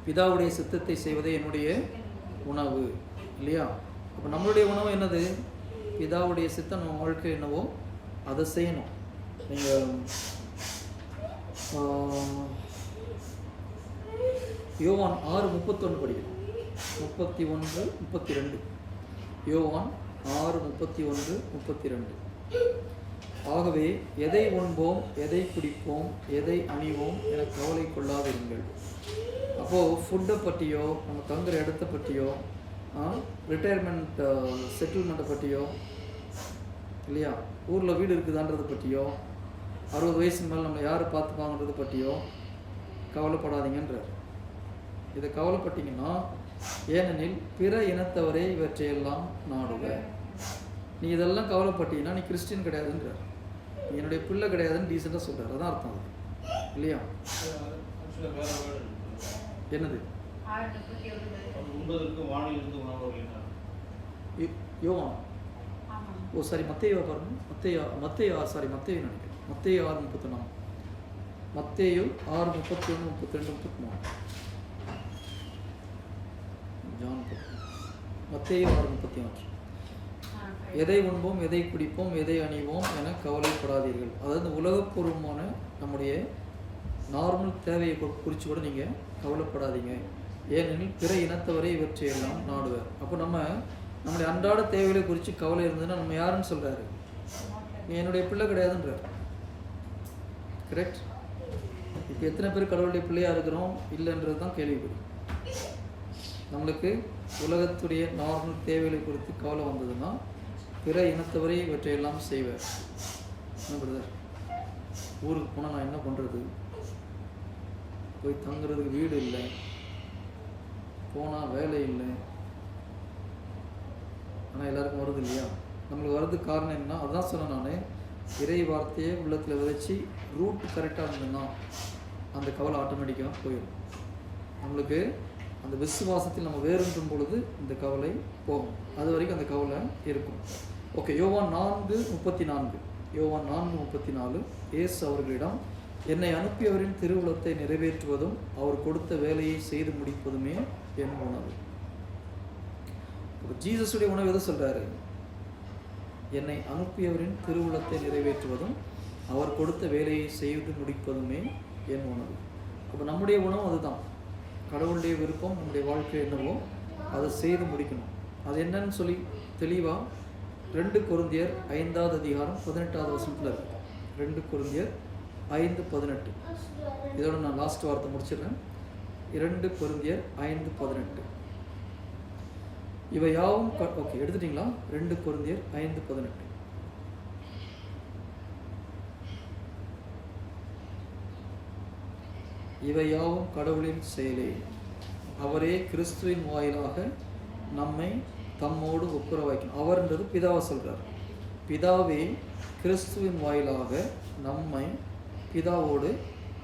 பிதாவுடைய சித்தத்தை செய்வதே என்னுடைய உணவு, இல்லையா? அப்போ நம்மளுடைய உணவு என்னது? பிதாவுடைய சித்தம் நம்ம வாழ்க்கை என்னவோ அதை செய்யணும். நீங்கள் யோவான் 6:31 படிக்கணும். 31, 32. யோவான் 6:31, 32. ஆகவே எதை உண்போம், எதை குடிப்போம், எதை அணிவோம் என கவலை கொள்ளாதிருங்கள். அப்போது ஃபுட்டை பற்றியோ, நம்ம தங்குற இடத்த பற்றியோ, ரிட்டையர்மெண்ட் செட்டில்மெண்ட்டை பற்றியோ, இல்லையா, ஊரில் வீடு இருக்குதான்றதை பற்றியோ, 60 வயசுக்கு மேலே நம்ம யார் பார்த்துப்பாங்கன்றதை பற்றியோ கவலைப்படாதீங்கன்றார். இதை கவலைப்பட்டீங்கன்னா, ஏனெனில் பிற இனத்தவரே இவற்றையெல்லாம் நாடுவேன். நீ இதெல்லாம் கவலைப்பட்டீங்கன்னா நீ கிறிஸ்டின் கிடையாதுன்றார். நீ என்னுடைய பிள்ளை கிடையாதுன்னு டீசெண்டாக சொல்கிறார். அதான் அர்த்தம் அது, இல்லையா? என்னது? யோவான், ஓ சாரி, மத்தேயோ பாருங்க, மத்தேயோ நினைக்கிறேன். மத்தேயோ 6:34, மத்தேயோ 6:31, 32, 33, ஜான் மத்தேயோ 6:34. எதை உண்போம், எதை குடிப்போம், எதை அணிவோம் என கவலைப்படாதீர்கள். அதாவது உலகப்பூர்வமான நம்முடைய நார்மல் தேவையை குறித்து கூட நீங்கள் கவலைப்படாதீங்க. ஏனெனில் பிற இனத்தவரை இவற்றையெல்லாம் நாடுவார். அப்போ நம்முடைய அன்றாட தேவைகளை குறித்து கவலை இருந்ததுன்னா நம்ம யாருன்னு சொல்கிறாரு? நீ என்னுடைய பிள்ளை கிடையாதுன்றார். கரெக்ட்? இப்போ எத்தனை பேர் கடவுளுடைய பிள்ளையாக இருக்கிறோம் இல்லைன்றது தான் கேள்விப்படி. நம்மளுக்கு உலகத்துடைய நார்மல் தேவைகளை குறித்து கவலை வந்ததுன்னா பிற இனத்தவரை இவற்றையெல்லாம் செய்வார். என்ன பிரதர், ஊருக்கு போனால் நான் என்ன பண்ணுறது? போய் தங்குறதுக்கு வீடு இல்லை, போனால் வேலை இல்லை. ஆனால் எல்லாருக்கும் வருது இல்லையா? நம்மளுக்கு வர்றதுக்கு காரணம் என்ன? அதுதான் சொன்னேன் நான், இறை வார்த்தையை உள்ளத்தில் விதைச்சி ரூட் கரெக்டாக இருந்ததுன்னா அந்த கவலை ஆட்டோமேட்டிக்காக போயிடும். நம்மளுக்கு அந்த விசுவாசத்தில் நம்ம வேறுன்றும் பொழுது இந்த கவலை போகும். அது வரைக்கும் அந்த கவலை இருக்கும். ஓகே, யோவான் 4:34. யோவான் 4:34. இயேசு அவர்களிடம், என்னை அனுப்பியவரின் திருவுளத்தை நிறைவேற்றுவதும் அவர் கொடுத்த வேலையை செய்து முடிப்பதுமே என் உணவு. ஜீசஸுடைய உணவு எதை சொல்கிறாரு? என்னை அனுப்பியவரின் திருவுளத்தை நிறைவேற்றுவதும் அவர் கொடுத்த வேலையை செய்து முடிப்பதுமே என் உணவு. அப்போ நம்முடைய உணவு அதுதான். கடவுளுடைய விருப்பம், நம்முடைய வாழ்க்கை என்னவோ அதை செய்து முடிக்கணும். அது என்னன்னு சொல்லி தெளிவாக 2 கொரிந்தியர் 5வது அதிகாரம் 18வது வசனத்தில் இருக்கு. 2 கொரிந்தியர் 5:18. இதோட நான் லாஸ்ட் வார்த்தை முடிச்சிடுறேன். 2 கொரிந்தியர் 5:18. இவை யாவும் ஓகே, எடுத்துட்டிங்களா? 2 கொரிந்தியர் 5:18. இவை யாவும் கடவுளின் செயலே, அவரே கிறிஸ்துவின் வாயிலாக நம்மை தம்மோடு ஒப்புரவாக்கினார். அவர்ன்றது பிதாவை சொல்கிறார். பிதாவே கிறிஸ்துவின் வாயிலாக நம்மை பிதாவோடு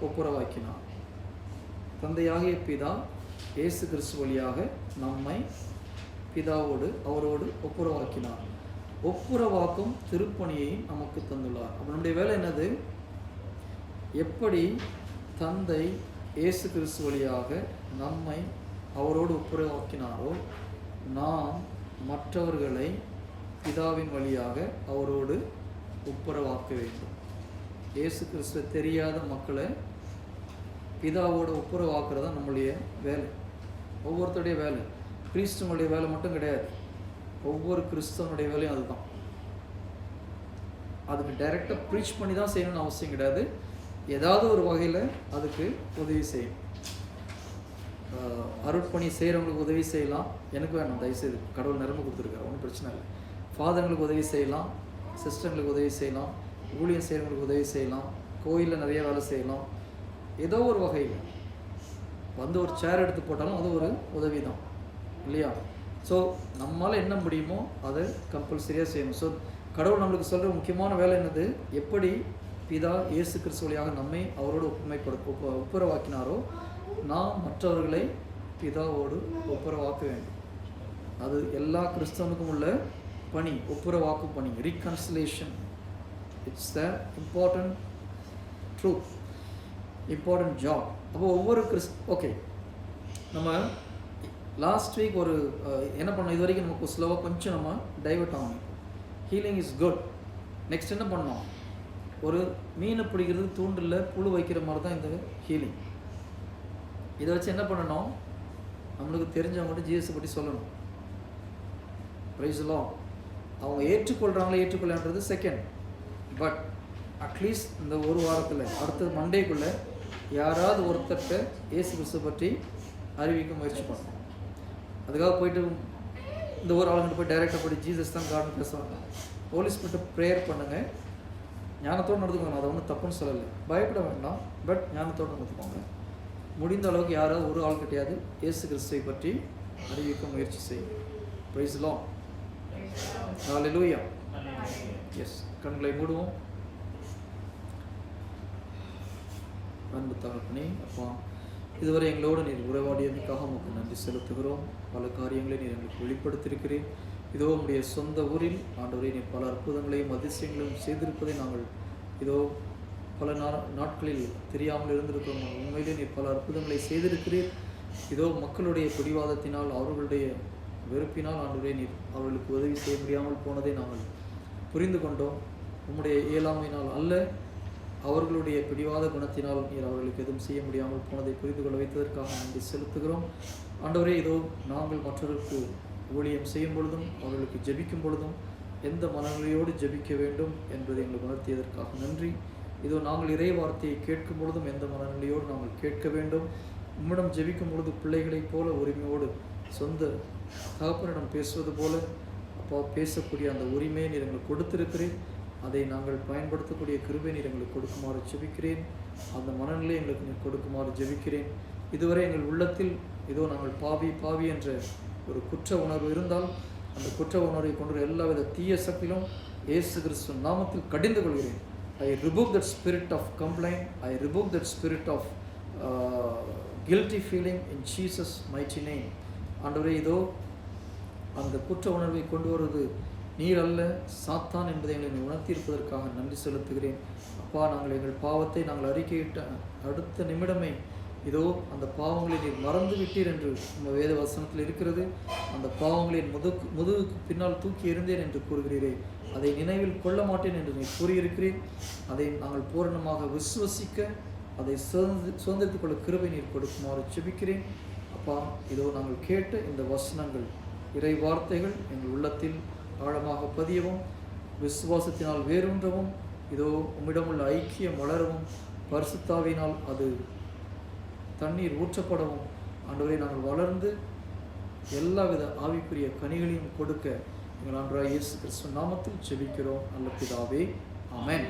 ஒப்புரவாக்கினார். தந்தையாகிய பிதா இயேசு கிறிஸ்து வழியாக நம்மை பிதாவோடு, அவரோடு ஒப்புரவாக்கினார். ஒப்புரவாக்கும் திருப்பணியை நமக்கு தந்துள்ளார். அப்போ நம்முடைய வேலை என்னது? எப்படி தந்தை இயேசு கிறிஸ்து வழியாக நம்மை அவரோடு ஒப்புரவாக்கினாரோ, நாம் மற்றவர்களை பிதாவின் வழியாக அவரோடு ஒப்புரவாக்க வேண்டும். இயேசு கிறிஸ்துவ தெரியாத மக்களை பிதாவோடு ஒப்புரவாக்குறது தான் நம்மளுடைய வேலை, ஒவ்வொருத்தருடைய வேலை. கிறிஸ்துவனுடைய வேலை மட்டும் கிடையாது, ஒவ்வொரு கிறிஸ்தவனுடைய வேலையும் அதுதான். அதுக்கு டைரெக்டாக ப்ரீச் பண்ணி தான் செய்யணும்னு அவசியம் கிடையாது. ஏதாவது ஒரு வகையில் அதுக்கு உதவி செய்யும். அருட்பணி செய்கிறவங்களுக்கு உதவி செய்யலாம். எனக்கு வேணும், தயவுசெய்து, கடவுள் நிரம்ப கொடுத்துருக்காரு, ஒன்றும் பிரச்சனை இல்லை. ஃபாதர்களுக்கு உதவி செய்யலாம், சிஸ்டர்களுக்கு உதவி செய்யலாம், ஊழியம் செய்கிறவங்களுக்கு உதவி செய்யலாம், கோயிலில் நிறைய வேலை செய்யலாம். ஏதோ ஒரு வகையில் வந்து ஒரு சேர் எடுத்து போட்டாலும் அது ஒரு உதவி தான், இல்லையா? ஸோ நம்மளால் என்ன முடியுமோ அதை கம்பல்சரியாக செய்யணும். ஸோ கடவுள் நம்மளுக்கு சொல்கிற முக்கியமான வேலை என்னது? எப்படி பிதா இயேசு கிறிஸ்து வழியாக நம்மை அவரோடு ஒப்புரவாக்கினாரோ நாம் மற்றவர்களை பிதாவோடு ஒப்புரவாக்க வேண்டும். அது எல்லா கிறிஸ்தவனுக்கும் உள்ள பணி, ஒப்புரவாக்கும் பணி, reconciliation. It's the important truth, important job. அப்போ ஒவ்வொரு ஓகே, நம்ம லாஸ்ட் வீக் ஒரு என்ன பண்ணோம், இது வரைக்கும் நமக்கு ஸ்லோவாக கொஞ்சம் நம்ம டைவர்ட் ஆகணும். Healing is good. நெக்ஸ்ட் என்ன பண்ணோம்? ஒரு மீனை பிடிக்கிறது தூண்டில் புழு வைக்கிற மாதிரி தான் இந்த ஹீலிங். இதை வச்சு என்ன பண்ணணும்? நம்மளுக்கு தெரிஞ்சவங்கள்ட்ட ஜீசஸை பற்றி சொல்லணும். Price the Lord. அவங்க ஏற்றுக்கொள்கிறாங்களே ஏற்றுக்கொள்ளன்றது செகண்ட். பட் அட்லீஸ்ட் இந்த ஒரு வாரத்தில் அடுத்த மண்டேக்குள்ளே யாராவது ஒருத்தர்கிட்ட இயேசு கிறிஸ்துவை பற்றி அறிவிக்க முயற்சி பண்ணணும். அதுக்காக போயிட்டு இந்த ஒரு ஆளுங்கிட்ட போய் டைரெக்டாக போய் ஜீசஸ் தான் கார்டன் பேசுவாங்க. ஹோலி ஸ்பிரிட்டை ப்ரேயர் பண்ணுங்கள், ஞானத்தோடு நடந்துக்கோங்க. அதை ஒன்றும் தப்புன்னு சொல்லலை, பயப்பட வேண்டாம். பட் ஞானத்தோடு நடந்துக்கோங்க. முடிந்த அளவுக்கு யாராவது ஒரு ஆள் கிட்டையாவது இயேசு கிறிஸ்துவை பற்றி அறிவிக்க முயற்சி செய்யும். Praise the lord. Hallelujah. Yes, கண்களை மூடுவோம். அன்பு தகப்பனே, அப்பா, இதுவரை எங்களோடு நீர் உறவாடியதுக்காக உங்களுக்கு நன்றி செலுத்துகிறோம். பல காரியங்களை நீர் எங்களுக்கு வெளிப்படுத்தியிருக்கிறேன். இதோ உடைய சொந்த ஊரில் ஆண்டவரே நீர் பல அற்புதங்களையும் அதிசயங்களையும் செய்திருப்பதை நாங்கள் இதோ பல நாட்களில் தெரியாமல் இருந்திருக்கிறோம். உண்மையிலே நீர் பல அற்புதங்களை செய்திருக்கிறீர். இதோ மக்களுடைய பிடிவாதத்தினால், அவர்களுடைய வெறுப்பினால் ஆண்டவரே நீர் அவர்களுக்கு உதவி செய்ய முடியாமல் போனதை நாங்கள் புரிந்து கொண்டோம். உம்முடைய இயலாமையினால் அல்ல, அவர்களுடைய பிடிவாத குணத்தினால் நீர் அவர்களுக்கு எதுவும் செய்ய முடியாமல் போனதை புரிந்து கொள்ள வைத்ததற்காக நன்றி செலுத்துகிறோம். ஆண்டவரே, இதோ நாங்கள் மற்றவர்களுக்கு ஊழியம் செய்யும் பொழுதும் அவர்களுக்கு ஜெபிக்கும் பொழுதும் எந்த மனநிலையோடு ஜெபிக்க வேண்டும் என்பதை எங்களுக்கு உணர்த்தியதற்காக நன்றி. இதோ நாங்கள் இறை வார்த்தையை கேட்கும் பொழுதும் எந்த மனநிலையோடு நாங்கள் கேட்க வேண்டும். உம்மிடம் ஜெபிக்கும் பொழுது பிள்ளைகளைப் போல உரிமையோடு சொந்த தகப்பனிடம் பேசுவது போல அப்பா பேசக்கூடிய அந்த உரிமையை நீர் எங்களுக்கு கொடுத்திருக்கிறேன். அதை நாங்கள் பயன்படுத்தக்கூடிய கிருபை நீர் எங்களுக்கு கொடுக்குமாறு ஜெபிக்கிறேன். அந்த மனநிலை எங்களுக்கு நீர் கொடுக்குமாறு ஜெபிக்கிறேன். இதுவரை எங்கள் உள்ளத்தில் இதோ நாங்கள் பாவி என்ற ஒரு குற்ற உணர்வு இருந்தால் அந்த குற்ற உணர்வை கொண்டு எல்லாவித தீய சக்தியிலும் இயேசு கிறிஸ்து நாமத்தில் கடிந்து கொள்கிறேன். I rebuke that spirit of complaint. I rebuke that spirit of guilty feeling in Jesus mighty name. ஆண்டவரே, இதோ அந்த குற்ற உணர்வை கொண்டு வருவது நீர் அல்ல, சாத்தான் என்பதை எங்களை உணர்த்தியிருப்பதற்காக நன்றி செலுத்துகிறேன். அப்பா, நாங்கள் எங்கள் பாவத்தை நாங்கள் அறிக்கையிட்ட அடுத்த நிமிடமே இதோ அந்த பாவங்களை நீர் மறந்து விட்டீர் என்று நம்ம வேத வசனத்தில் இருக்கிறது. அந்த பாவங்களை முதுகுக்கு பின்னால் தூக்கி எறிந்தேன் என்று கூறுகிறீரே, அதை நினைவில் கொள்ள மாட்டேன் என்று நீ கூறியிருக்கிறேன். அதை நாங்கள் பூரணமாக விசுவசிக்க, அதை சுதந்திரத்துக் கொள்ள கிருபை நீர் கொடுக்குமாறு ஜெபிக்கிறேன். அப்பா, இதோ நாங்கள் கேட்ட இந்த வசனங்கள், இறை வார்த்தைகள் எங்கள் உள்ளத்தில் ஆழமாக பதியவும், விசுவாசத்தினால் வேரூன்றவும், இதோ உம்மிடமுள்ள ஐக்கியம் வளரவும், பரிசுத்தாவினால் அது தண்ணீர் ஊற்றப்படவும் ஆண்டவரை நாங்கள் வளர்ந்து எல்லாவித ஆவிக்குரிய கனிகளையும் கொடுக்க எங்கள் ஆண்டவராகிய இயேசு கிறிஸ்து நாமத்தில் ஜெபிக்கிறோம் நல்ல பிதாவே. ஆமென்.